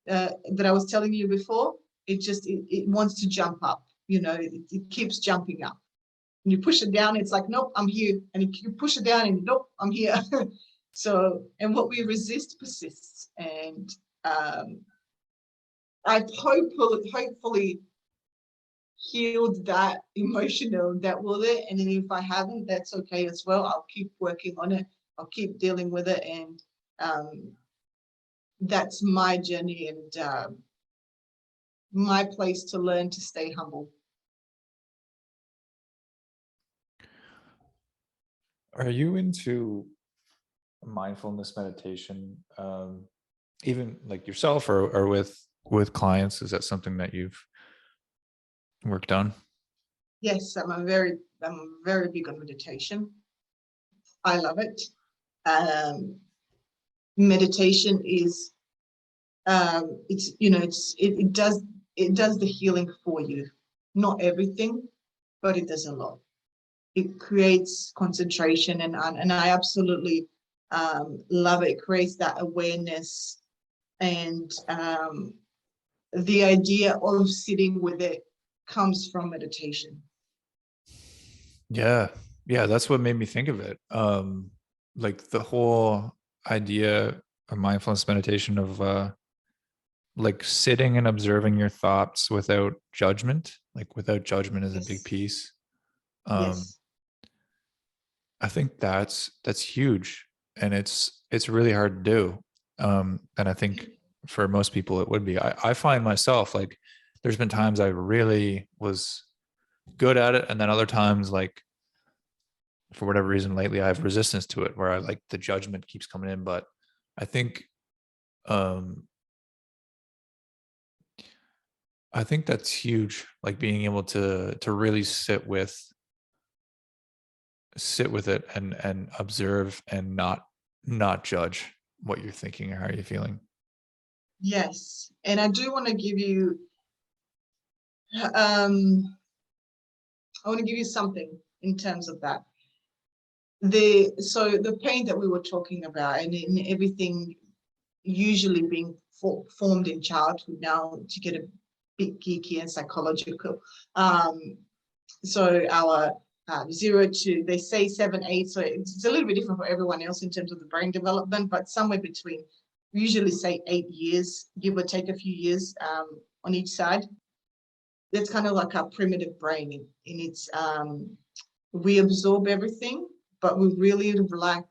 that I was telling you before. It wants to jump up, you know, it keeps jumping up. And you push it down, it's like, nope, I'm here. And you push it down and nope, I'm here. So, and what we resist persists. And I've hopefully healed that emotional that with it, and then if I haven't, that's okay as well. I'll keep working on it, I'll keep dealing with it, and that's my journey, and my place to learn to stay humble.
Are you into mindfulness meditation, even like yourself or with clients? Is that something that you've worked on?
Yes, I'm very big on meditation. I love it. Meditation is it's, you know, it does the healing for you. Not everything, but it does a lot. It creates concentration, and I absolutely love it. It creates that awareness, and the idea of sitting with it comes from meditation.
Yeah, that's what made me think of it. Like the whole idea of mindfulness meditation of like sitting and observing your thoughts without judgment. Like without judgment is a big
Yes.
piece.
Yes.
I think that's huge, and it's really hard to do. And I think for most people it would be. I find myself like there's been times I really was good at it, and then other times, like for whatever reason lately, I have resistance to it where I like the judgment keeps coming in. But I think um I think that's huge, like being able to really sit with it and observe and not judge what you're thinking or how you're feeling.
Yes. And I do want to give you I want to give you something in terms of that. So the pain that we were talking about, and in everything usually being formed in childhood, now to get a bit geeky and psychological. So our 0 to, they say 7, 8, so it's a little bit different for everyone else in terms of the brain development, but somewhere between, we usually say 8 years, give or take a few years on each side. That's kind of like our primitive brain. In its, we absorb everything, but we really lack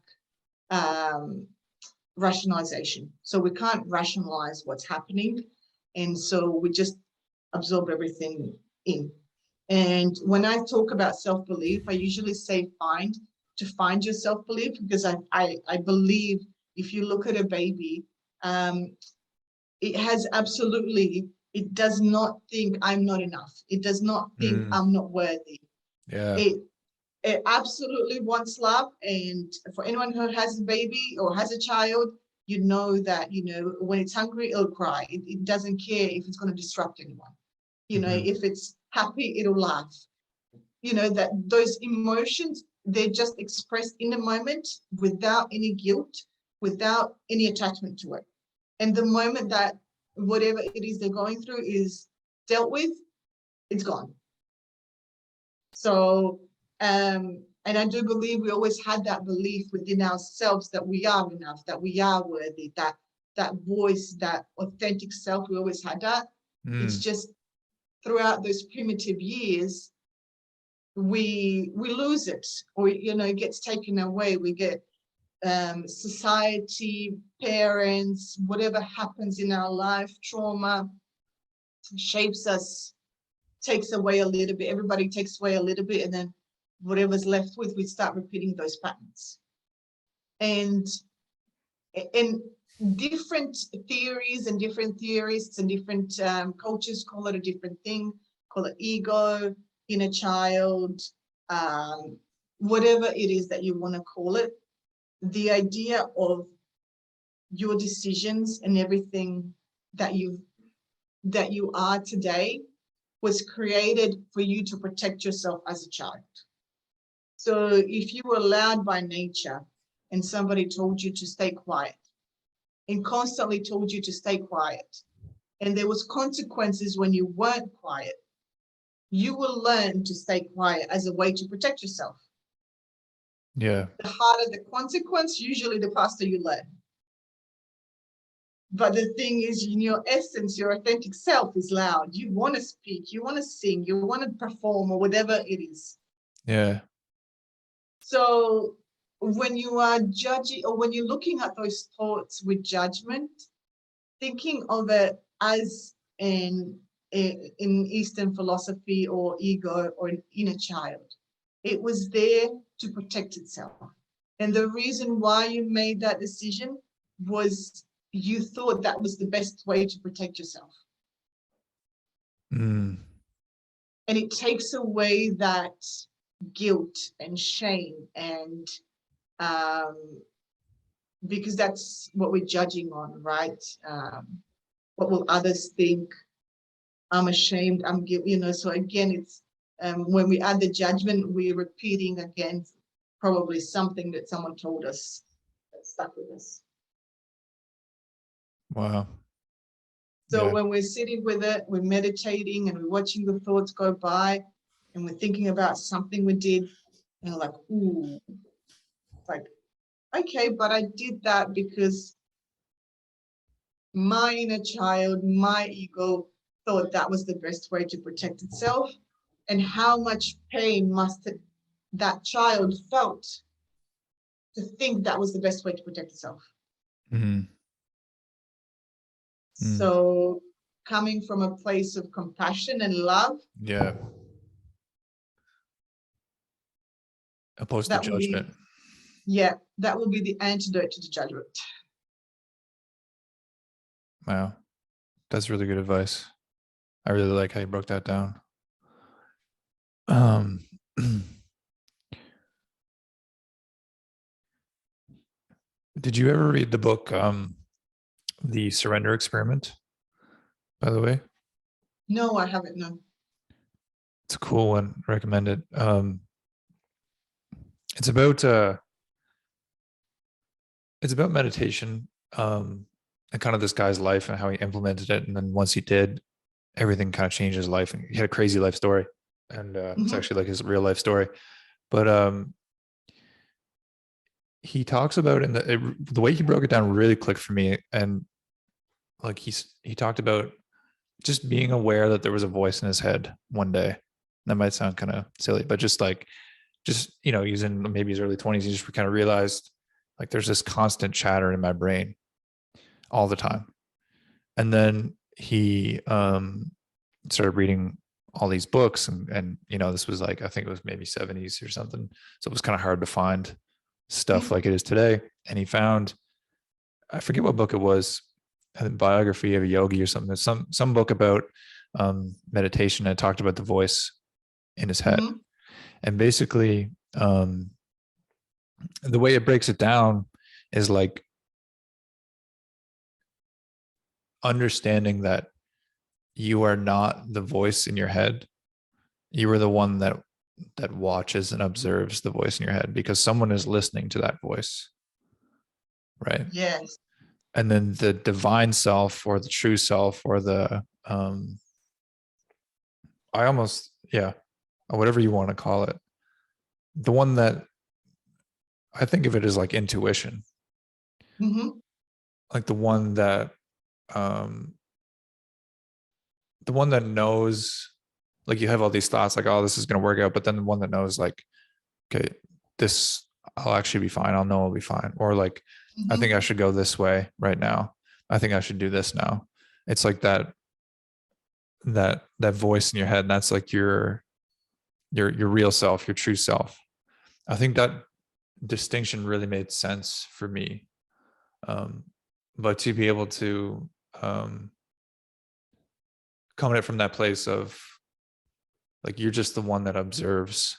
rationalization. So we can't rationalize what's happening. And so we just absorb everything in. And when I talk about self-belief, I usually say to find your self-belief, because I believe if you look at a baby, it has absolutely, it does not think I'm not enough. It does not think I'm not worthy.
Yeah.
It absolutely wants love. And for anyone who has a baby or has a child, you know that, you know, when it's hungry, it'll cry. It doesn't care if it's going to disrupt anyone. You know, if it's happy, it'll laugh. you know, that those emotions, they're just expressed in the moment without any guilt, without any attachment to it. And the moment that whatever it is they're going through is dealt with, it's gone. So, and I do believe we always had that belief within ourselves that we are enough, that we are worthy, that voice, that authentic self, we always had that. It's just throughout those primitive years, we lose it, or, you know, it gets taken away. We get society, parents, whatever happens in our life, trauma shapes us, takes away a little bit. Everybody takes away a little bit, and then whatever's left with, we start repeating those patterns. And different theories and different theorists and different cultures call it a different thing, call it ego, inner child, whatever it is that you want to call it. The idea of your decisions and everything that you are today was created for you to protect yourself as a child. So if you were allowed by nature and somebody told you to stay quiet and constantly told you to stay quiet, and there was consequences when you weren't quiet, you will learn to stay quiet as a way to protect yourself.
Yeah.
The harder the consequence, usually the faster you learn. But the thing is, in your essence, your authentic self is loud. You want to speak, you want to sing, you want to perform, or whatever it is.
Yeah.
So when you are judging, or when you're looking at those thoughts with judgment, thinking of it as in Eastern philosophy or ego or an inner child, it was there to protect itself. And the reason why you made that decision was you thought that was the best way to protect yourself. And it takes away that guilt and shame, and because that's what we're judging on, right? What will others think? I'm ashamed, I'm guilty, you know. So again, it's when we add the judgment, we're repeating again probably something that someone told us that stuck with us.
Wow.
So
Yeah.
when we're sitting with it, we're meditating and we're watching the thoughts go by, and we're thinking about something we did, and we're like, ooh, like, okay, but I did that because my inner child, my ego thought that was the best way to protect itself. And how much pain must that child felt to think that was the best way to protect itself? So coming from a place of compassion and love,
Yeah. Opposed to
that will
judgment.
be, yeah, that will be the antidote to the judgment.
Wow. That's really good advice. I really like how you broke that down. Did you ever read the book, The Surrender Experiment, by the way?
No, I haven't, no.
It's a cool one. Recommend it. It's about meditation, and kind of this guy's life and how he implemented it. And then once he did, everything kind of changed his life. And he had a crazy life story. And it's actually like his real life story. But he talks about in the way he broke it down really clicked for me. And like he talked about just being aware that there was a voice in his head one day. That might sound kind of silly, but just you know, he's in maybe his early 20s. He just kind of realized like there's this constant chatter in my brain all the time. And then he started reading all these books, and you know, this was like, I think it was maybe 70s or something. So it was kind of hard to find stuff like it is today. And he found, I forget what book it was, a biography of a yogi or something. Some book about meditation, and talked about the voice in his head. And basically, the way it breaks it down is like understanding that you are not the voice in your head. You are the one that that watches and observes the voice in your head, because someone is listening to that voice, right?
Yes.
And then the divine self, or the true self, or the I almost, yeah, whatever you want to call it, the one that I think of it as like intuition,
Mm-hmm.
like um the one that knows, like you have all these thoughts like, oh, this is going to work out, but then the one that knows like, okay, this, I'll actually be fine, I'll know I'll be fine, or like, I
Mm-hmm.
think I should go this way right now, I think I should do this now. It's like that voice in your head, and that's like your real self, your true self. I think that distinction really made sense for me. But to be able to come at it from that place of like, you're just the one that observes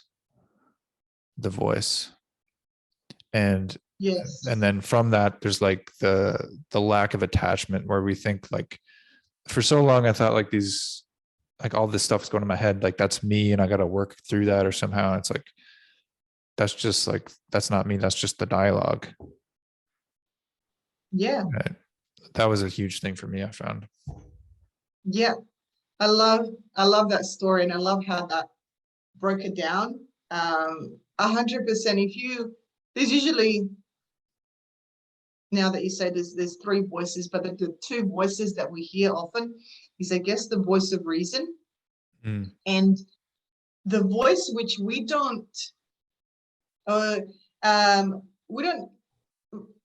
the voice, and
Yes.
then from that there's like the lack of attachment, where we think like, for so long I thought like these, like all this stuff's going in my head, like that's me and I got to work through that, or somehow it's like, that's just like, that's not me, that's just the dialogue.
Yeah.
Right? That was a huge thing for me, I found.
Yeah. I love that story, and I love how that broke it down. 100%. There's usually, now that you say there's three voices, but the two voices that we hear often is, I guess, the voice of reason and the voice which we don't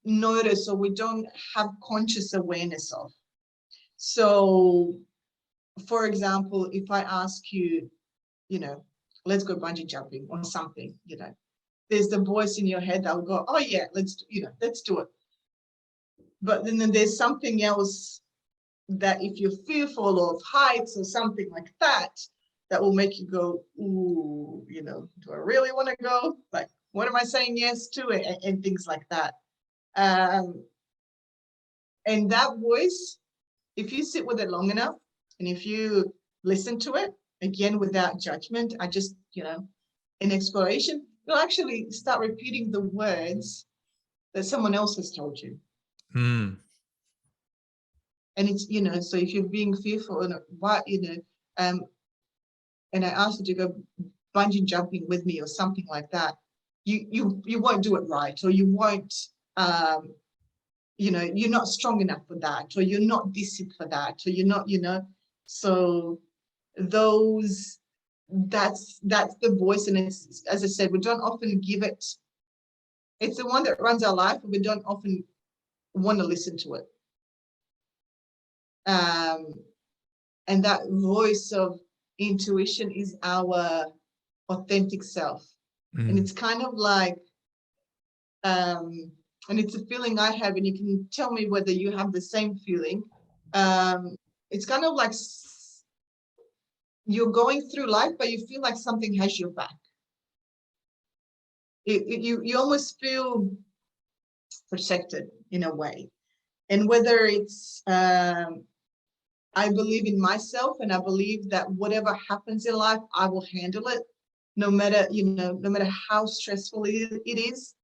notice, or we don't have conscious awareness of. So, for example, if I ask you, let's go bungee jumping or something, there's the voice in your head that will go, oh yeah, let's do it. But then there's something else that, if you're fearful of heights or something like that, that will make you go, ooh, do I really want to go? Like, what am I saying yes to? And things like that. And that voice, if you sit with it long enough, and if you listen to it, again, without judgment, in exploration, you'll actually start repeating the words that someone else has told you. And it's, so if you're being fearful, and and I asked you to go bungee jumping with me or something like that, you won't do it right, or you won't, you're not strong enough for that, or you're not decent for that, or you're not, so that's the voice. And it's, as I said, we don't often give it, it's the one that runs our life, but we don't often want to listen to it. And that voice of intuition is our authentic self. And it's kind of like, and it's a feeling I have, and you can tell me whether you have the same feeling. It's kind of like you're going through life, but you feel like something has your back. You almost feel protected in a way. And whether it's, I believe in myself, and I believe that whatever happens in life, I will handle it, no matter how stressful it is.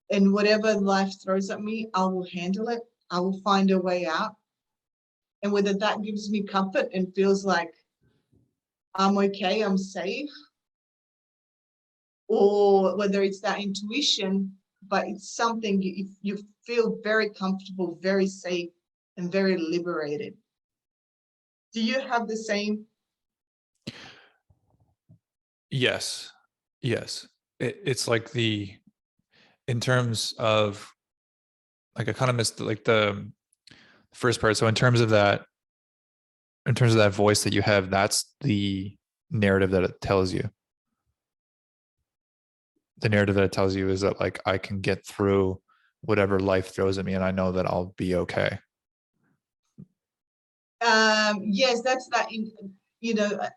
And whatever life throws at me, I will handle it. I will find a way out. And whether that gives me comfort and feels like I'm okay, I'm safe, or whether it's that intuition, but it's something you feel very comfortable, very safe, and very liberated. Do you have the same?
Yes. It's like in terms of, like, I kind of missed like the first part. So in terms of that voice that you have, that's the narrative that it tells you. The narrative that it tells you is that, like, I can get through whatever life throws at me, and I know that I'll be okay.
Yes, that's that.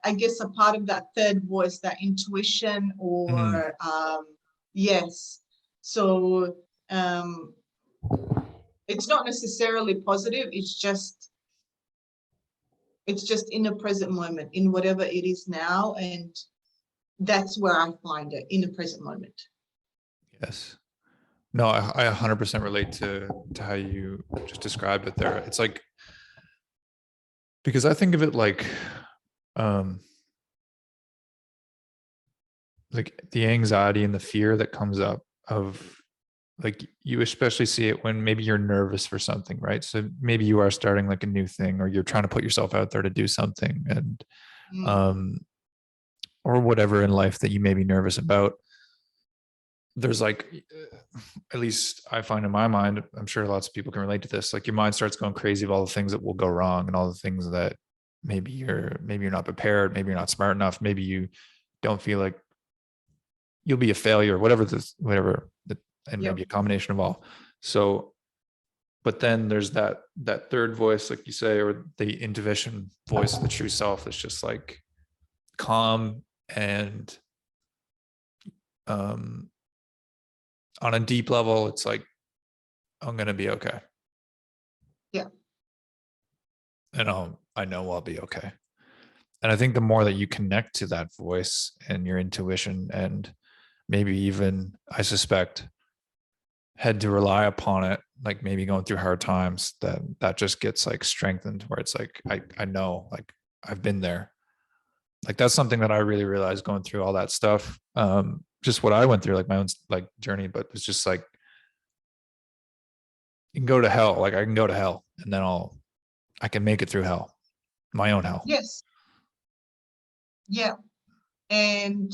I guess a part of that third voice, that intuition, or yes. So it's not necessarily positive. It's just in the present moment, in whatever it is now, and that's where I find it in the present moment.
Yes. No, I 100% relate to how you just described it there. It's like, because I think of it um, like the anxiety and the fear that comes up of, like, you especially see it when maybe you're nervous for something, right? So maybe you are starting like a new thing, or you're trying to put yourself out there to do something, and or whatever in life that you may be nervous about. There's like, at least I find in my mind, I'm sure lots of people can relate to this, like your mind starts going crazy of all the things that will go wrong, and all the things that maybe you're not prepared, maybe you're not smart enough, maybe you don't feel like you'll be a failure, whatever, and
Yep.
maybe a combination of all. So, but then there's that third voice, like you say, or the intuition voice of the true self, that's just like calm and on a deep level, it's like, I'm gonna be okay.
Yeah.
And I know I'll be okay. And I think the more that you connect to that voice and your intuition, and maybe even, I suspect, had to rely upon it, like maybe going through hard times, that just gets like strengthened, where it's like, I know, like I've been there. Like that's something that I really realized going through all that stuff. Just what I went through, like my own like journey, but it's just like, you can go to hell. Like I can go to hell, and then I can make it through hell, my own hell.
Yes. Yeah. And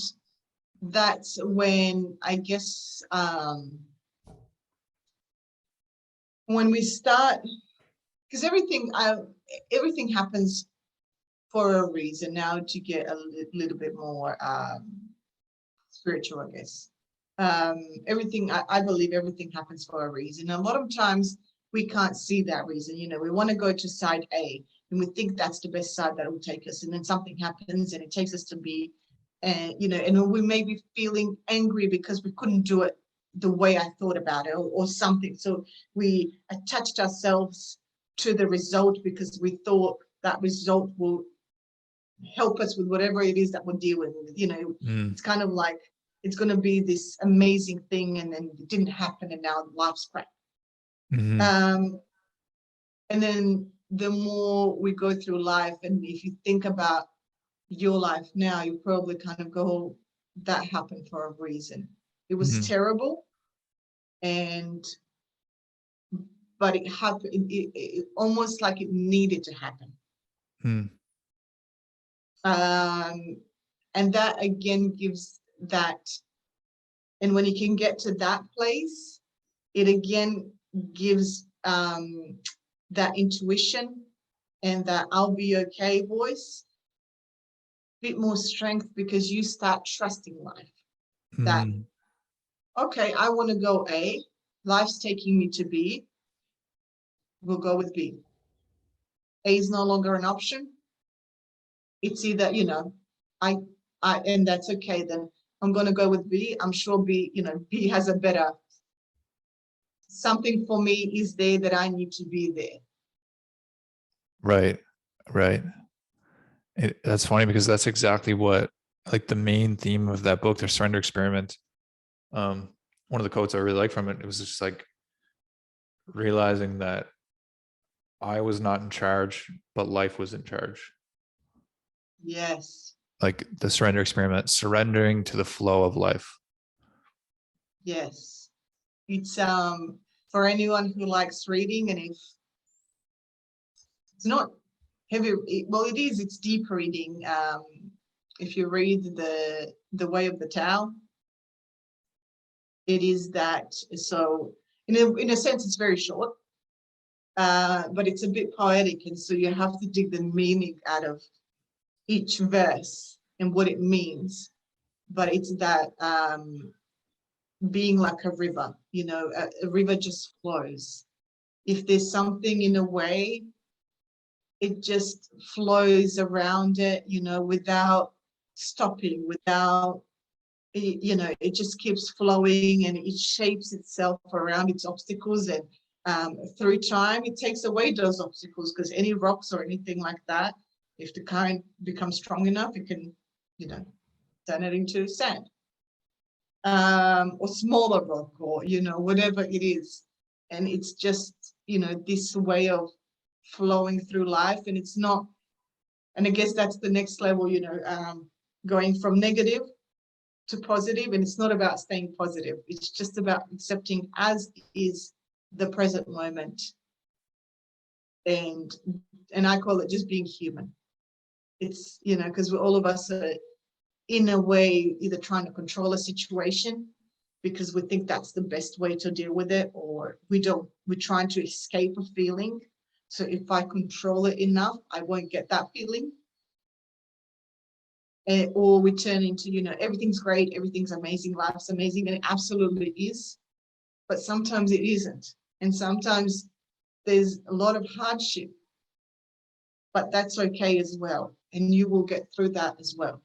that's when I guess when we start, because everything happens for a reason. Now, to get a little bit more spiritual, I guess. Everything, I believe everything happens for a reason. A lot of times we can't see that reason. You know, we want to go to side A and we think that's the best side that will take us, and then something happens and it takes us to B, and you know, and we may be feeling angry because we couldn't do it the way I thought about it, or something. So we attached ourselves to the result because we thought that result will help us with whatever it is that we're dealing with. You know, it's kind of like it's going to be this amazing thing, and then it didn't happen, and now life's crap. And then the more we go through life, and if you think about your life now, you probably kind of go, that happened for a reason. It was terrible, but it happened, it almost like it needed to happen. And that again gives that, and when you can get to that place, it again gives that intuition and that I'll be okay voice a bit more strength, because you start trusting life. That, okay, I want to go A, life's taking me to B, we'll go with B. A is no longer an option. It's either, you know, and that's okay, then I'm going to go with B. I'm sure B, you know, B has a better, something for me is there that I need to be there.
Right. That's funny, because that's exactly what, like, the main theme of that book, The Surrender Experiment. One of the quotes I really like from it, it was just like realizing that I was not in charge, but life was in charge.
Yes.
Like the surrender experiment, surrendering to the flow of life.
Yes. It's for anyone who likes reading, and if it's not heavy, well, it is, it's deep reading. If you read the Way of the Tao, it is that. So in a sense, it's very short, but it's a bit poetic, and so you have to dig the meaning out of each verse and what it means. But it's that being like a river, you know, a river just flows. If there's something in a way, it just flows around it, you know, without stopping, without, you know, it just keeps flowing, and it shapes itself around its obstacles. And through time, it takes away those obstacles, because any rocks or anything like that, if the current becomes strong enough, it can, you know, turn it into sand, or smaller rock, or, whatever it is. And it's just, this way of flowing through life. And it's not, and I guess that's the next level, going from negative to positive. And it's not about staying positive. It's just about accepting as is the present moment. And I call it just being human. It's, because all of us are in a way either trying to control a situation because we think that's the best way to deal with it, or we're trying to escape a feeling. So if I control it enough, I won't get that feeling. Or we turn into, everything's great, everything's amazing, life's amazing, and it absolutely is. But sometimes it isn't. And sometimes there's a lot of hardship, but that's okay as well. And you will get through that as well.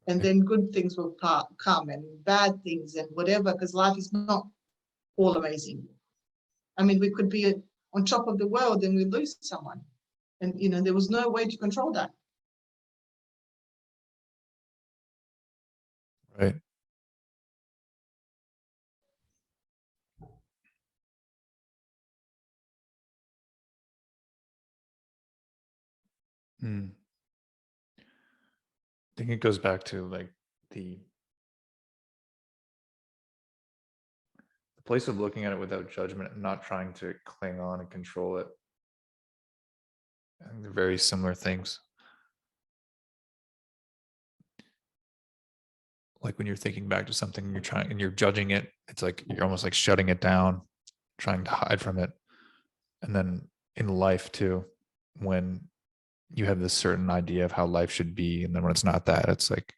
And then good things will come, and bad things and whatever, because life is not all amazing. I mean, we could be on top of the world and we lose someone. And, there was no way to control that.
Right. I think it goes back to like the place of looking at it without judgment and not trying to cling on and control it. I think they're very similar things. Like when you're thinking back to something and you're judging it, it's like you're almost like shutting it down, trying to hide from it. And then in life too, when you have this certain idea of how life should be, and then when it's not that, it's like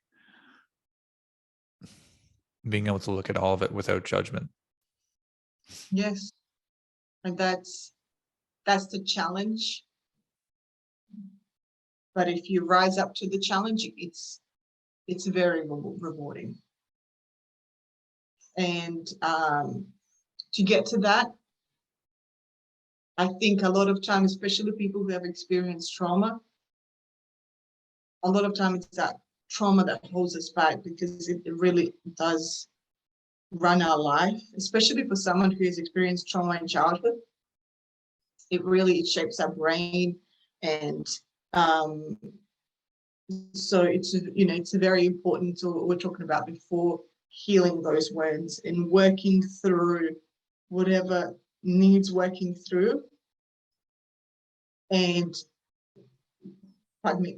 being able to look at all of it without judgment.
Yes. And that's the challenge. But if you rise up to the challenge, it's very rewarding. And to get to that, I think a lot of time, especially people who have experienced trauma, a lot of time it's that trauma that holds us back, because it really does run our life, especially for someone who has experienced trauma in childhood. It shapes our brain. And so it's very important to what we're talking about before, healing those wounds and working through whatever needs working through, and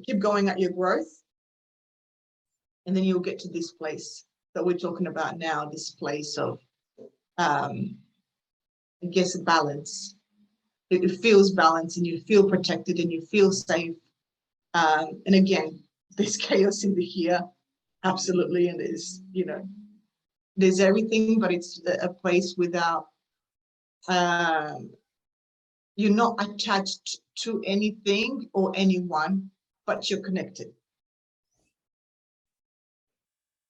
keep going at your growth. And then you'll get to this place that we're talking about now, this place of, I guess, balance. It feels balanced, and you feel protected, and you feel safe. And again, there's chaos in the here, absolutely. And there's everything, but it's a place without, you're not attached to anything or anyone, but you're connected.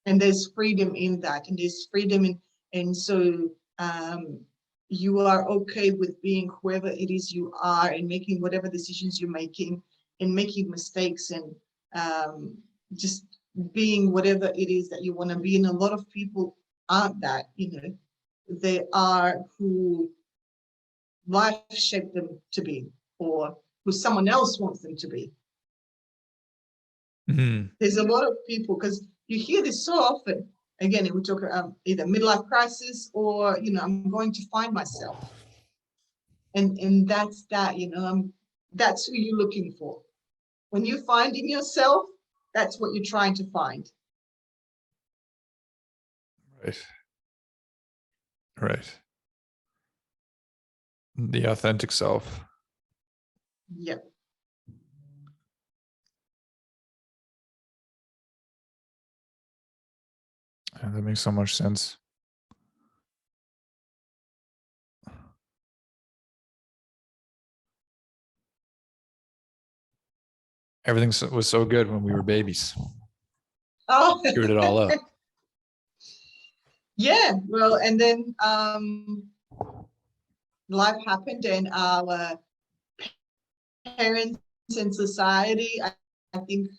And there's freedom in that, and there's freedom in, and so you are okay with being whoever it is you are, and making whatever decisions you're making, and making mistakes, and just being whatever it is that you want to be. And a lot of people aren't that, they are who life shaped them to be, or who someone else wants them to be.
Mm-hmm.
There's a lot of people, because you hear this so often. Again, we talk either midlife crisis, or I'm going to find myself, and that's that. That's who you're looking for. When you're finding yourself, that's what you're trying to find.
Right. The authentic self.
Yep.
Yeah, that makes so much sense. Everything was so good when we were babies.
Oh,
Screwed it all up.
Yeah. Well, and then life happened, and our parents and society, I think,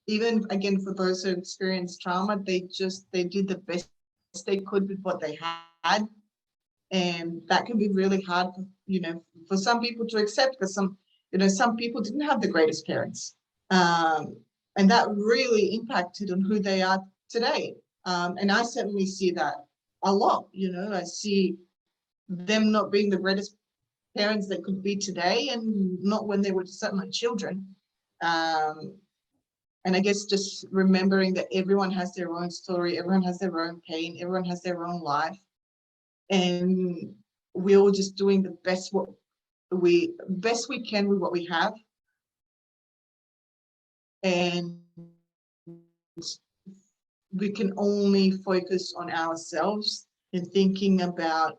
even again, for those who experienced trauma, they did the best they could with what they had. And that can be really hard, for some people to accept, because some people didn't have the greatest parents. And that really impacted on who they are today. And I certainly see that a lot. I see them not being the greatest parents they could be today, and not when they were certainly children. And I guess just remembering that everyone has their own story, everyone has their own pain, everyone has their own life, and we're all just doing the best we can with what we have. And we can only focus on ourselves and thinking about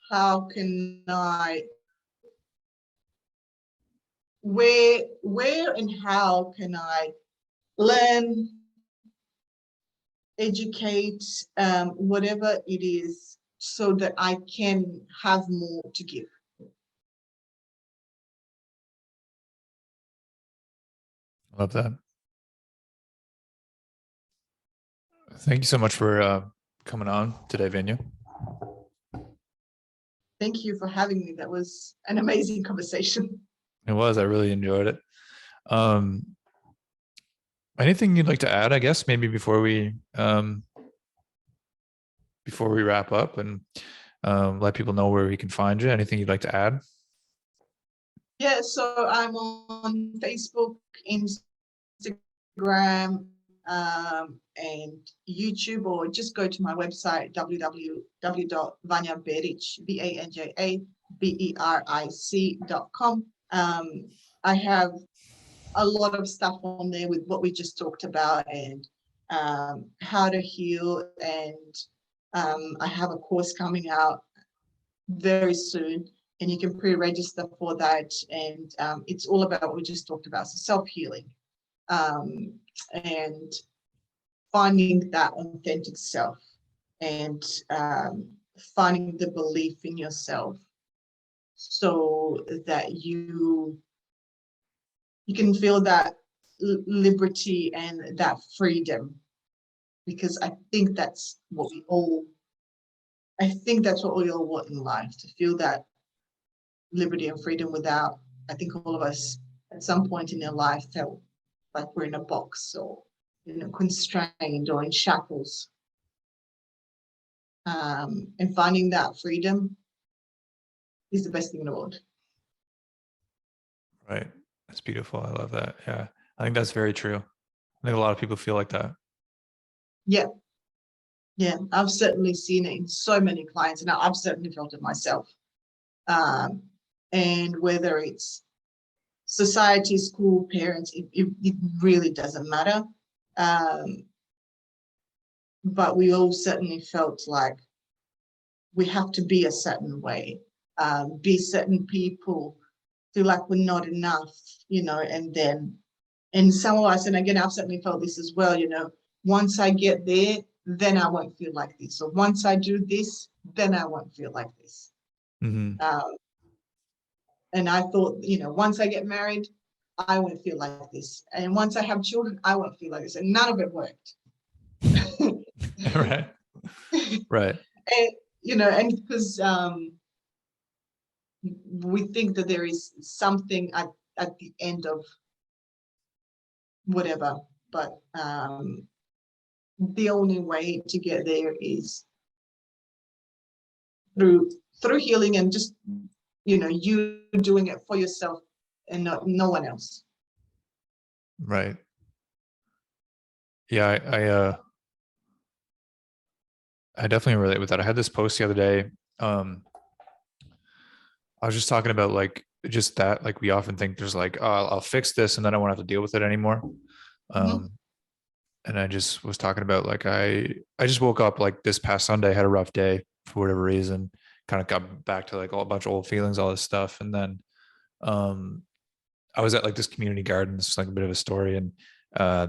how can I, where and how can I learn, educate, whatever it is, so that I can have more to give.
Love that. Thank you so much for coming on today, Vanja.
Thank you for having me. That was an amazing conversation.
It was. I really enjoyed it. Anything you'd like to add, I guess, maybe before we wrap up and let people know where we can find you? Anything you'd like to add?
Yeah, so I'm on Facebook, Instagram, and YouTube, or just go to my website, www.vanjaberic.com. I have a lot of stuff on there with what we just talked about, and how to heal, and I have a course coming out very soon, and you can pre-register for that, and it's all about what we just talked about, so self-healing, and finding that authentic self, and finding the belief in yourself, so that you can feel that liberty and that freedom, because I think that's what we all want in life, to feel that liberty and freedom. Without, I think all of us at some point in their life felt like we're in a box, or constrained, or in shackles. And finding that freedom is the best thing in the world.
Right. That's beautiful. I love that. Yeah. I think that's very true. I think a lot of people feel like that.
Yeah. Yeah. I've certainly seen it in so many clients, and I've certainly felt it myself. And whether it's society, school, parents, it really doesn't matter. But we all certainly felt like we have to be a certain way, be certain people, feel like we're not enough, and some of us, and again, I've certainly felt this as well, once I get there, then I won't feel like this. Or once I do this, then I won't feel like this.
Mm-hmm.
And I thought, once I get married, I won't feel like this. And once I have children, I won't feel like this. And none of it worked.
Right. Right.
And because we think that there is something at the end of whatever, but the only way to get there is through healing, and just you doing it for yourself, and no one else.
Right. Yeah, I definitely relate with that. I had this post the other day. I was just talking about just that, we often think there's I'll fix this and then I won't have to deal with it anymore.
Mm-hmm.
And I just was talking about I just woke up this past Sunday, had a rough day for whatever reason, kind of got back to a bunch of old feelings, all this stuff. And then I was at this community garden. This is a bit of a story. And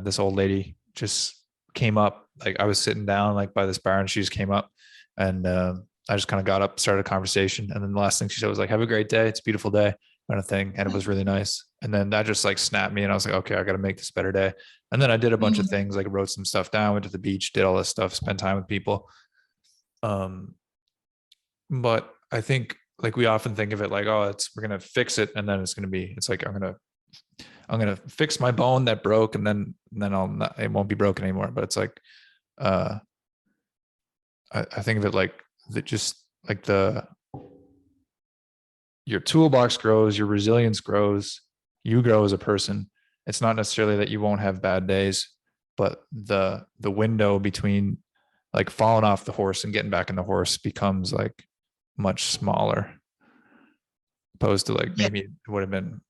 this old lady just came up, I was sitting down by this bar, and she just came up, and I just kind of got up, started a conversation. And then the last thing she said was have a great day. It's a beautiful day. kind of thing. And it was really nice. And then that just like snapped me. And I was like, okay, I got to make this a better day. And then I did a bunch of things, like wrote some stuff down, went to the beach, did all this stuff, spent time with people. But I think like we often think of it like, oh, we're going to fix it. And then it's like, I'm going to fix my bone that broke. And then it won't be broken anymore. But it's like, I think of it like that, just like your toolbox grows, your resilience grows, you grow as a person. It's not necessarily that you won't have bad days, but the window between like falling off the horse and getting back in the horse becomes like much smaller, opposed to like maybe it would have been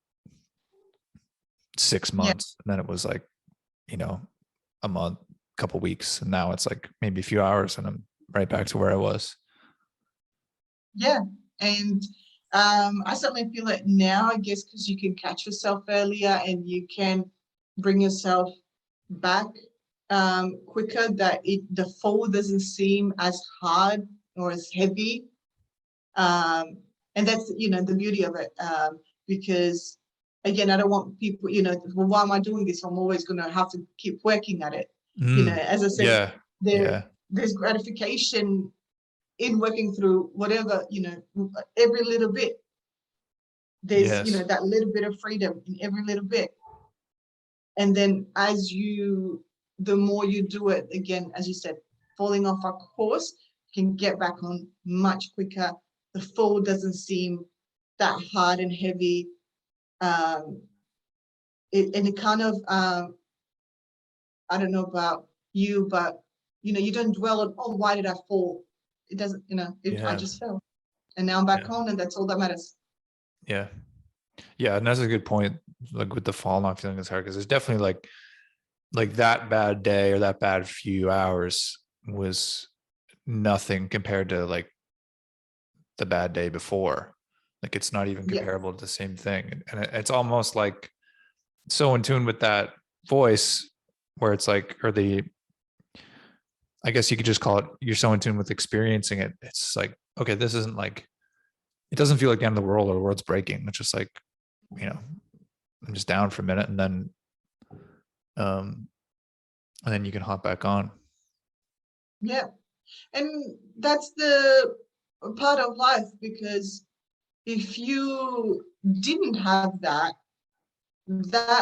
6 months, and then it was like, a month, couple weeks, and now it's like maybe a few hours and I'm right back to where I was.
Yeah. And I certainly feel it now, I guess, because you can catch yourself earlier and you can bring yourself back quicker, that the fall doesn't seem as hard or as heavy. And that's, the beauty of it. Because again, I don't want people, well, why am I doing this? I'm always going to have to keep working at it. As I said, there's gratification in working through whatever, every little bit. There's, that little bit of freedom in every little bit. And then the more you do it, again, as you said, falling off a course, can get back on much quicker. The fall doesn't seem that hard and heavy. It kind of, I don't know about you, but, you don't dwell on, oh, why did I fall? It doesn't, I just fell. And now I'm back on, and that's all that matters.
Yeah. Yeah. And that's a good point. Like with the fall not feeling as hard, because it's definitely like that bad day or that bad few hours was nothing compared to like the bad day before. Like it's not even comparable to the same thing. And it's almost like so in tune with that voice where it's like, I guess you could just call it, you're so in tune with experiencing it. It's like, okay, this isn't like, it doesn't feel like the end of the world or the world's breaking. It's just like, I'm just down for a minute, and then you can hop back on.
Yeah. And that's the part of life, because if you didn't have that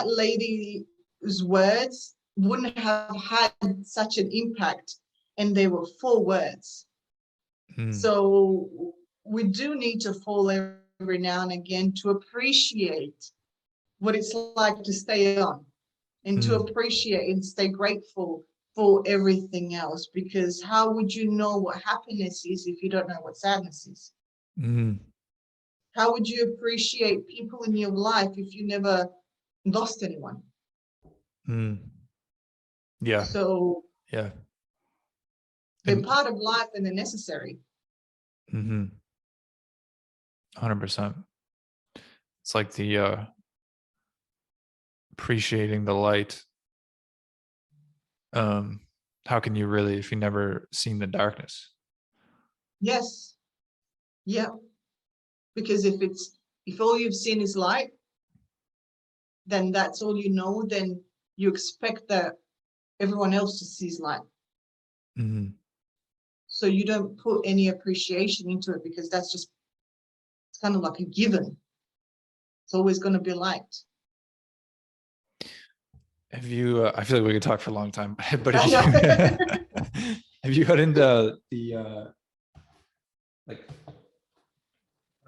lady's words wouldn't have had such an impact, and they were 4 words. So we do need to fall every now and again to appreciate what it's like to stay on, and to appreciate and stay grateful for everything else, because how would you know what happiness is if you don't know what sadness is? How would you appreciate people in your life if you never lost anyone?
Yeah.
So
yeah,
they're part of life and they're necessary.
100%. It's like the appreciating the light. How can you really, if you never seen the darkness?
Yes. Yeah. Because if all you've seen is light, then that's all you know, then you expect that everyone else to see light. So you don't put any appreciation into it, because it's kind of like a given. It's always going to be light.
Have you, I feel like we could talk for a long time, but have you got into the, like,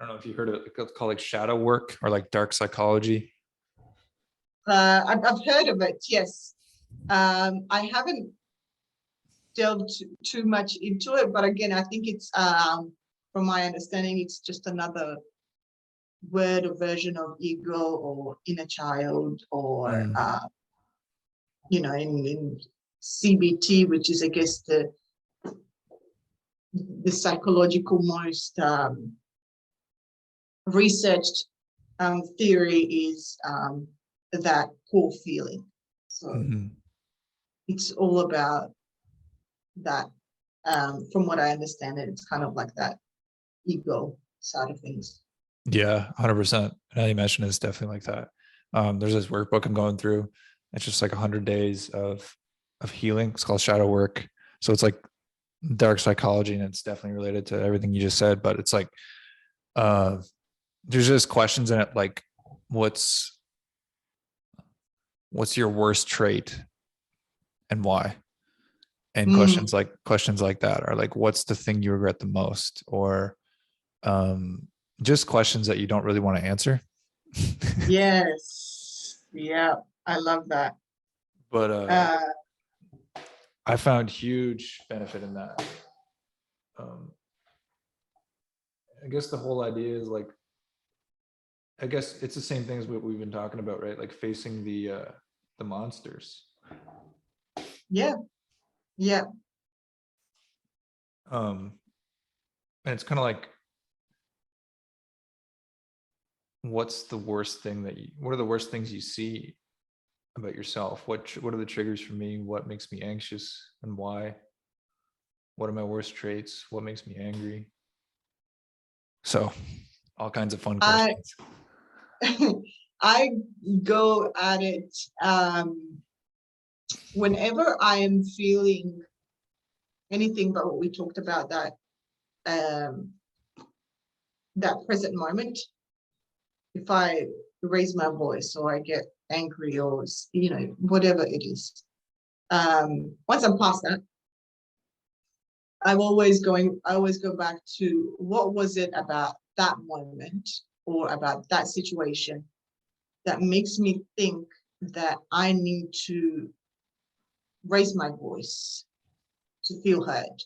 I don't know if you heard of it, it's called like shadow work or like dark psychology?
I've heard of it, yes. I haven't delved too much into it, but again, I think it's, from my understanding, it's just another word or version of ego or inner child, or in CBT, which is, I guess, the psychological most researched theory is that core feeling. So it's all about that. From what I understand it, it's kind of like that ego side of things.
Yeah, 100%. Now you mentioned it's definitely like that. There's this workbook I'm going through. It's just like 100 days of healing. It's called shadow work. So it's like dark psychology, and it's definitely related to everything you just said. But it's like uh, there's just questions in it, like what's your worst trait and why? And
Mm,
questions like that are like, what's the thing you regret the most? Or um, just questions that you don't really want to answer.
yes. Yeah. I love that.
But
Uh,
I found huge benefit in that. Um, I guess the whole idea is like, I guess it's the same thing as what we've been talking about, right? Like facing the monsters.
yeah. Yeah.
Um, and it's kind of like, what's the worst thing what are the worst things you see about yourself? What are the triggers for me? What makes me anxious and why? What are my worst traits? What makes me angry? So all kinds of fun
I
questions.
I go at it whenever I am feeling anything but what we talked about, um, that present moment. If I raise my voice or I get angry or whatever it is, once I'm past that, I always go back to what was it about that moment or about that situation that makes me think that I need to raise my voice to feel heard,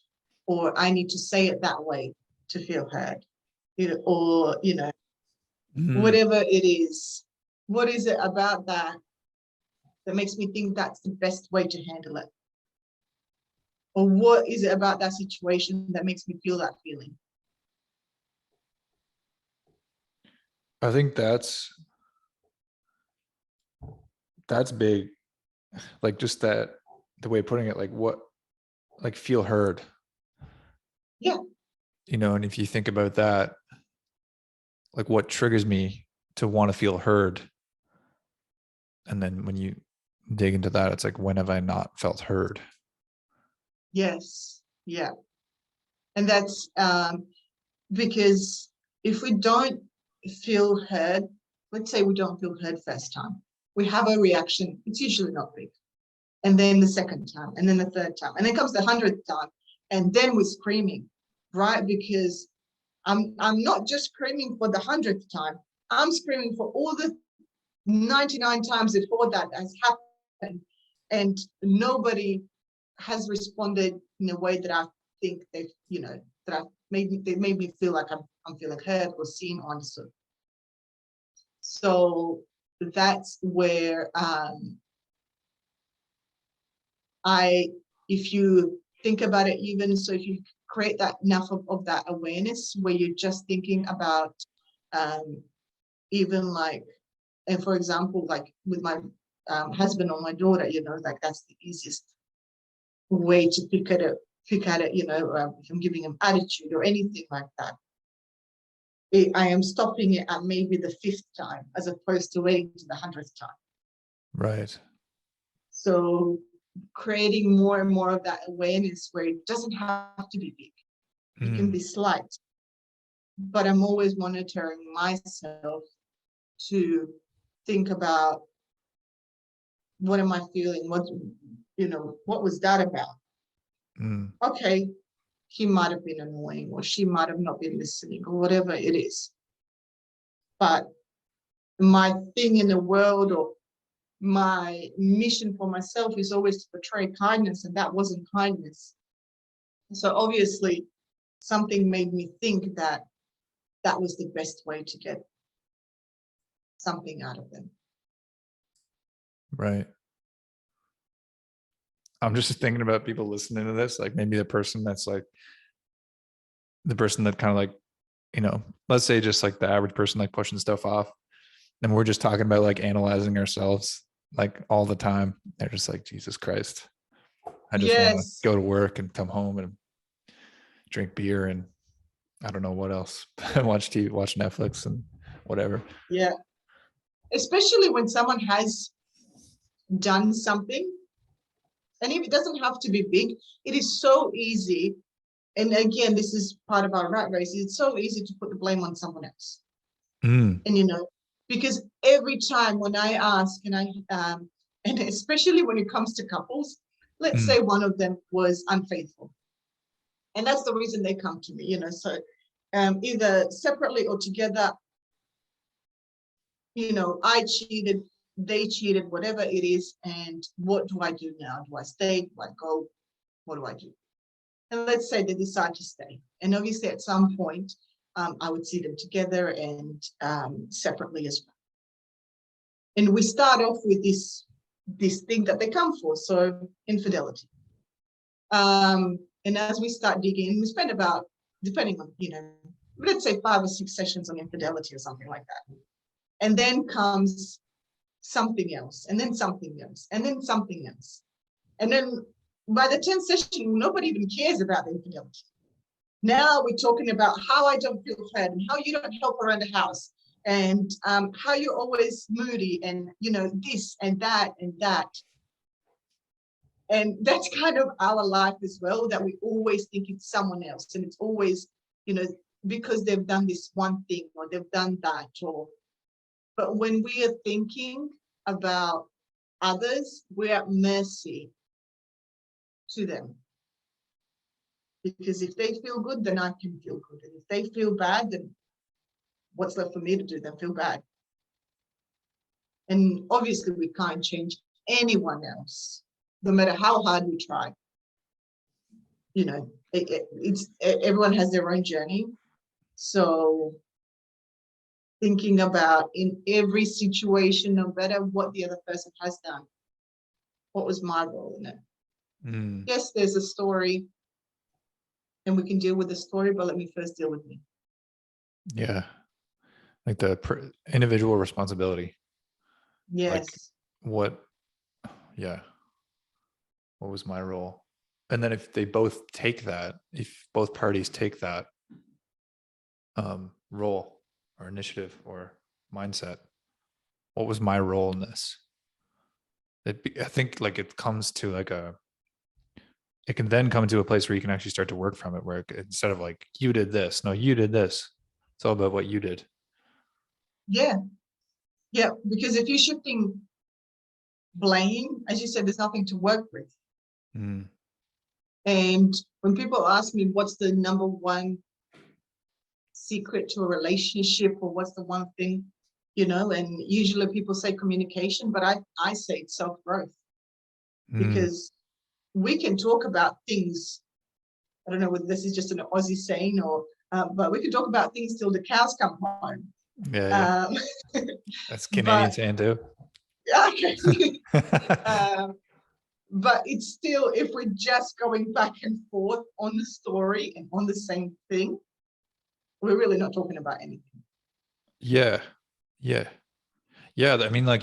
or I need to say it that way to feel heard, or
Mm,
whatever it is. What is it about that makes me think that's the best way to handle it? Or what is it about that situation that makes me feel that feeling?
I think that's big. Like just that, the way of putting it, like what, like feel heard,
Yeah.
and if you think about that, like what triggers me to want to feel heard, and then when you dig into that, it's like, when have I not felt heard?
Yes. Yeah. And that's because if we don't feel heard, let's say we don't feel heard first time, we have a reaction. It's usually not big. And then the second time, and then the third time, and then comes the 100th time, and then we're screaming, right? Because I'm not just screaming for the 100th time. I'm screaming for all the 99 times before that has happened, and nobody has responded in a way that I think they made me feel like I'm feeling heard or seen or understood. So that's where if you think about it, even so, if you create that enough of that awareness where you're just thinking about um, even like, and for example, like with my husband or my daughter, like that's the easiest way to pick at it, if I'm giving him attitude or anything like that. I am stopping it at maybe the 5th time as opposed to waiting to the 100th time.
Right.
So creating more and more of that awareness where it doesn't have to be big. It can
Mm,
be slight, but I'm always monitoring myself to think about, what am I feeling? What was that about?
mm,
Okay, he might have been annoying, or she might have not been listening, or whatever it is. But my thing in the world, or my mission for myself, is always to portray kindness, and that wasn't kindness. So obviously, something made me think that that was the best way to get something out of them.
right. I'm just thinking about people listening to this, like maybe the person that kind of like, let's say just like the average person, like pushing stuff off. And we're just talking about like analyzing ourselves like all the time. They're just like, Jesus Christ, I just want to
Yes.
go to work and come home and drink beer and I don't know what else, watch TV, watch Netflix and whatever.
Yeah. Especially when someone has done something, and if it doesn't have to be big, it is so easy. And again, this is part of our rat race. It's so easy to put the blame on someone else.
Mm.
And, because every time when I ask, and especially when it comes to couples, let's say one of them was unfaithful. And that's the reason they come to me, so either separately or together, I cheated, they cheated, whatever it is. And what do I do now? Do I stay? Do I go? What do I do? And let's say they decide to stay. And obviously at some point, I would see them together and separately as well. And we start off with this thing that they come for, so infidelity. And as we start digging, we spend about, depending on, let's say 5 or 6 sessions on infidelity or something like that. And then comes something else, and then something else, and then something else. And then by the 10th session, nobody even cares about the infidelity. Now we're talking about how I don't feel heard and how you don't help around the house and how you're always moody and, this and that and that. And that's kind of our life as well, that we always think it's someone else. And it's always, because they've done this one thing or they've done that. But when we are thinking about others, we're at mercy to them. Because if they feel good, then I can feel good. And if they feel bad, then what's left for me to do? Then feel bad. And obviously we can't change anyone else, no matter how hard we try. It's everyone has their own journey. So thinking about in every situation, no matter what the other person has done, what was my role in it? Yes, there's a story and we can deal with the story, but let me first deal with me.
Yeah. Like the individual responsibility.
Yes.
Like what was my role? And then if they both take that, if both parties take that role or initiative or mindset, what was my role in this? I think like it comes to it can then come to a place where you can actually start to work from it, where instead of like, you did this, no, you did this. It's all about what you did.
Yeah. Yeah. Because if you're shifting blame, as you said, there's nothing to work with. And when people ask me what's the number one secret to a relationship, or what's the one thing, and usually people say communication, but I say it's self-growth. Because we can talk about things, I don't know whether this is just an Aussie saying or but we can talk about things till the cows come home.
Yeah. That's Canadian saying too.
Okay. But it's still, if we're just going back and forth on the story and on the same thing, we're really not talking about anything.
Yeah. I mean, like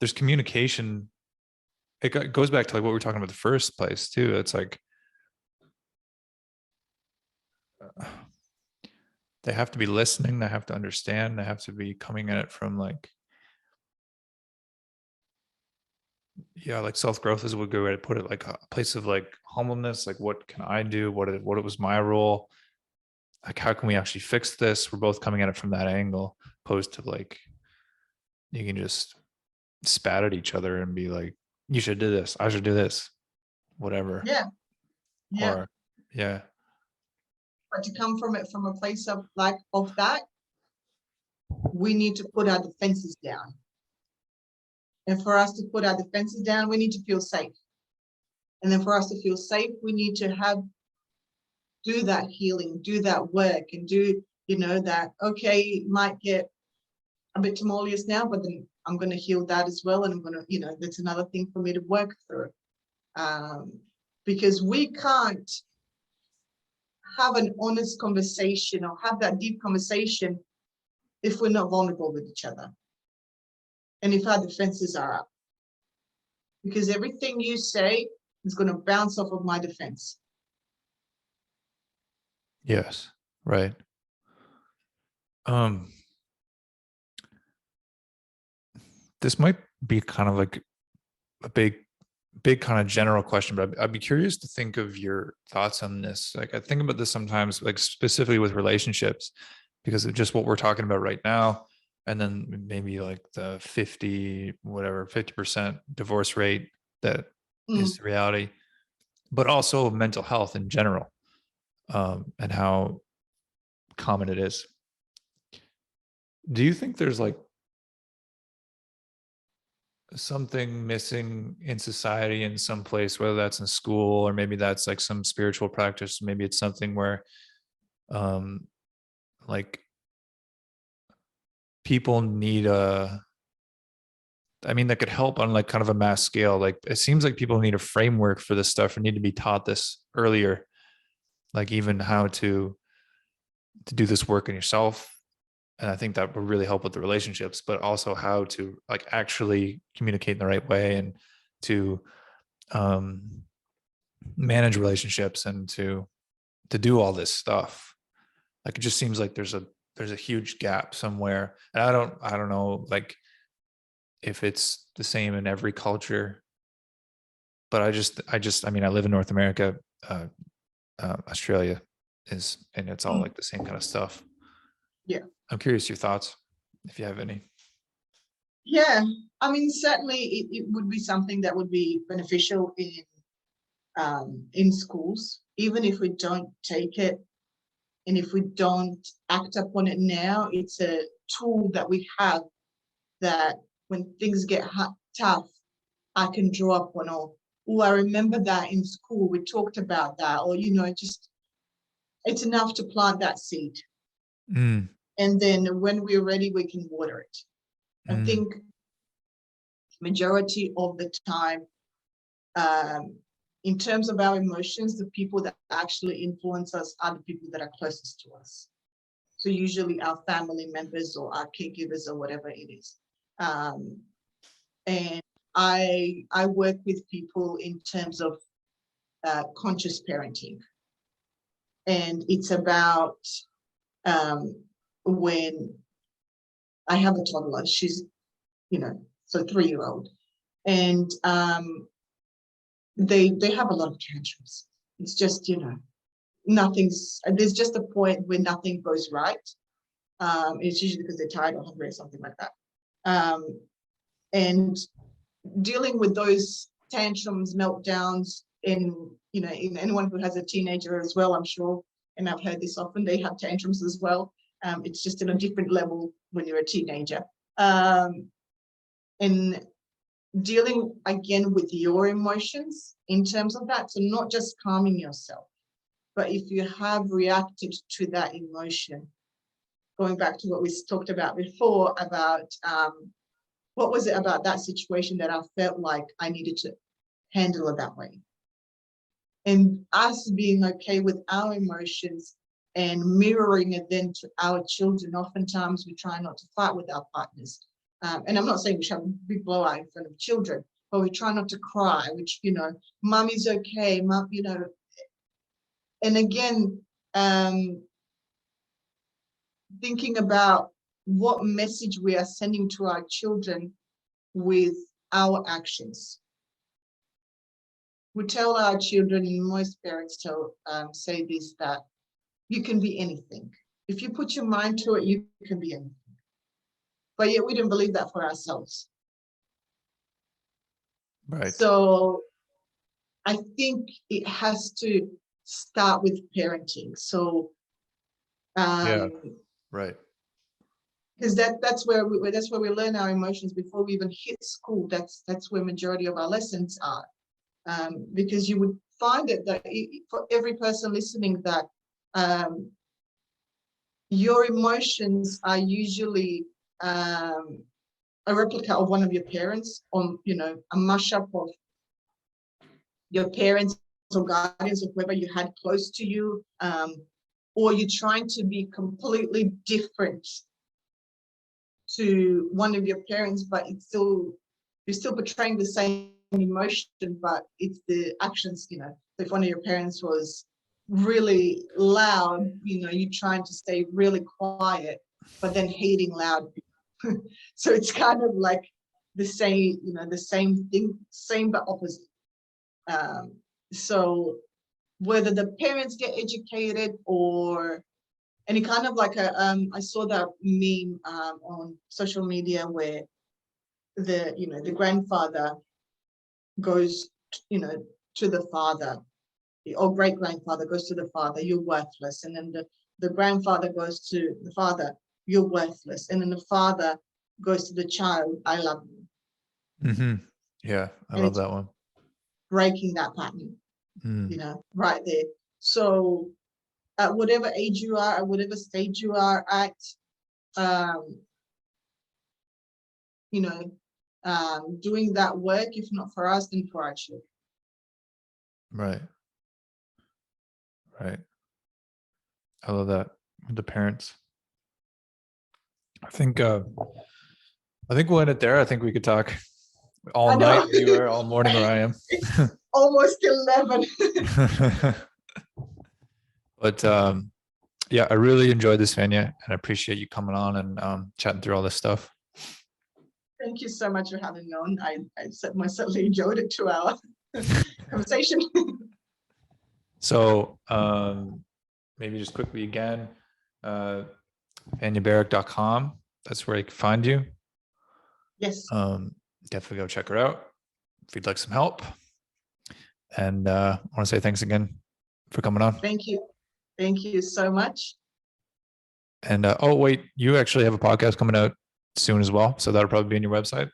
there's communication. It goes back to like what we were talking about the first place too. It's like they have to be listening, they have to understand, they have to be coming at it from like, like self-growth is a good way to put it, like a place of like humbleness, like what can I do, what was my role, like how can we actually fix this? We're both coming at it from that angle, opposed to like you can just spat at each other and be like, you should do this, I should do this, whatever.
Yeah.
Or
but to come from it from a place of that, we need to put our defenses down. And for us to put our defenses down, we need to feel safe. And then for us to feel safe, we need to do that healing, do that work, and do, that, okay, it might get a bit tumultuous now, but then I'm going to heal that as well. And I'm going to, that's another thing for me to work through. Because we can't have an honest conversation or have that deep conversation if we're not vulnerable with each other. And if our defenses are up. Because everything you say is going to bounce off of my defense.
Yes, right. Um, this might be kind of like a big kind of general question, but I'd be curious to think of your thoughts on this. Like I think about this sometimes, like specifically with relationships, because of just what we're talking about right now. And then maybe like the 50% divorce rate that is
Mm.
the reality, but also mental health in general, and how common it is. Do you think there's like something missing in society in some place, whether that's in school or maybe that's like some spiritual practice? Maybe it's something where um like people need that could help on like kind of a mass scale. Like it seems like people need a framework for this stuff or need to be taught this earlier, like even how to do this work in yourself. And I think that would really help with the relationships, but also how to like actually communicate in the right way and to um manage relationships and to do all this stuff. Like it just seems like there's a huge gap somewhere. And I don't know like if it's the same in every culture, but I mean I live in North America. Australia is, and it's all
Mm.
like the same kind of stuff.
Yeah.
I'm curious your thoughts, if you have any.
Yeah, I mean, certainly it would be something that would be beneficial in schools, even if we don't take it and if we don't act upon it now. It's a tool that we have that when things get tough, I can draw upon. Oh, I remember that in school we talked about that, or just it's enough to plant that seed,
Mm,
and then when we're ready, we can water it. I
mm,
think majority of the time, um, in terms of our emotions, the people that actually influence us are the people that are closest to us. So usually our family members or our caregivers or whatever it is. And I work with people in terms of conscious parenting. And it's about when I have a toddler, she's, so 3-year-old, and they have a lot of tantrums. It's just, there's just a point where nothing goes right. It's usually because they're tired or hungry or something like that. And dealing with those tantrums, meltdowns in anyone who has a teenager as well, I'm sure, and I've heard this often, they have tantrums as well. It's just in a different level when you're a teenager. And dealing again with your emotions in terms of that. So not just calming yourself, but if you have reacted to that emotion, going back to what we talked about before about what was it about that situation that I felt like I needed to handle it that way. And us being okay with our emotions and mirroring it then to our children. Oftentimes we try not to fight with our partners. And I'm not saying we should have a big blowout in front of children, but we try not to cry, which, mommy's okay, mom, and again, thinking about what message we are sending to our children with our actions. We tell our children, and most parents say this, that you can be anything. If you put your mind to it, you can be anything. But yet we don't believe that for ourselves.
right.
So I think it has to start with parenting. So
Yeah. Right.
because that's where we learn our emotions before we even hit school. That's where majority of our lessons are. Because you would find it that for every person listening that your emotions are usually a replica of one of your parents, or a mashup of your parents or guardians or whoever you had close to you, or you're trying to be completely different to one of your parents, but you're still portraying the same emotion, but it's the actions. If one of your parents was really loud, you're trying to stay really quiet. but then hating loud. So it's kind of like the same, the same thing, same but opposite. So whether the parents get educated and it kind of like I saw that meme on social media where the grandfather goes, to the father, or great grandfather goes to the father, you're worthless. And then the grandfather goes to the father, you're worthless. And then the father goes to the child, I love you.
Mm-hmm. Yeah, I love that one.
Breaking that pattern, right there. So at whatever age you are, at whatever stage you are at, doing that work, if not for us, then for our children.
Right. Right. I love that with the parents. I think we'll end it there. I think we could talk all night where you are, all morning where I am.
Almost 11.
But yeah, I really enjoyed this, Vanja, and I appreciate you coming on and chatting through all this stuff.
Thank you so much for having me on. I certainly enjoyed it, 2-hour conversation.
So maybe just quickly again, VanjaBeric.com. That's where you can find you.
Yes.
Definitely go check her out if you'd like some help. And I want to say thanks again for coming on.
Thank you. Thank you so much.
And oh, wait, you actually have a podcast coming out soon as well. So that'll probably be on your website.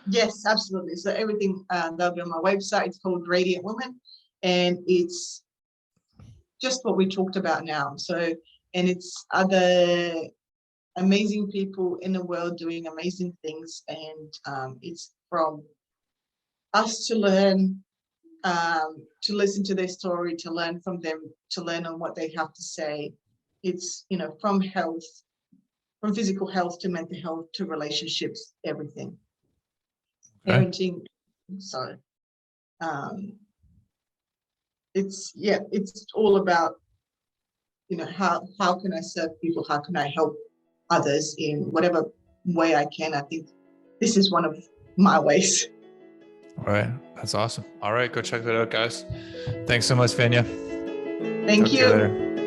Yes, absolutely. So everything that'll be on my website. It's called Radiant Woman. And it's just what we talked about now. So, and it's other amazing people in the world doing amazing things. And it's from us to learn, to listen to their story, to learn from them, to learn on what they have to say. It's, from health, from physical health to mental health to relationships, everything. Okay. Parenting. So it's all about, how can I serve people? How can I help others in whatever way I can? I think this is one of my ways.
All right. That's awesome. All right. Go check that out, guys. Thanks so much, Vanja.
Thank you.
Talk to you later.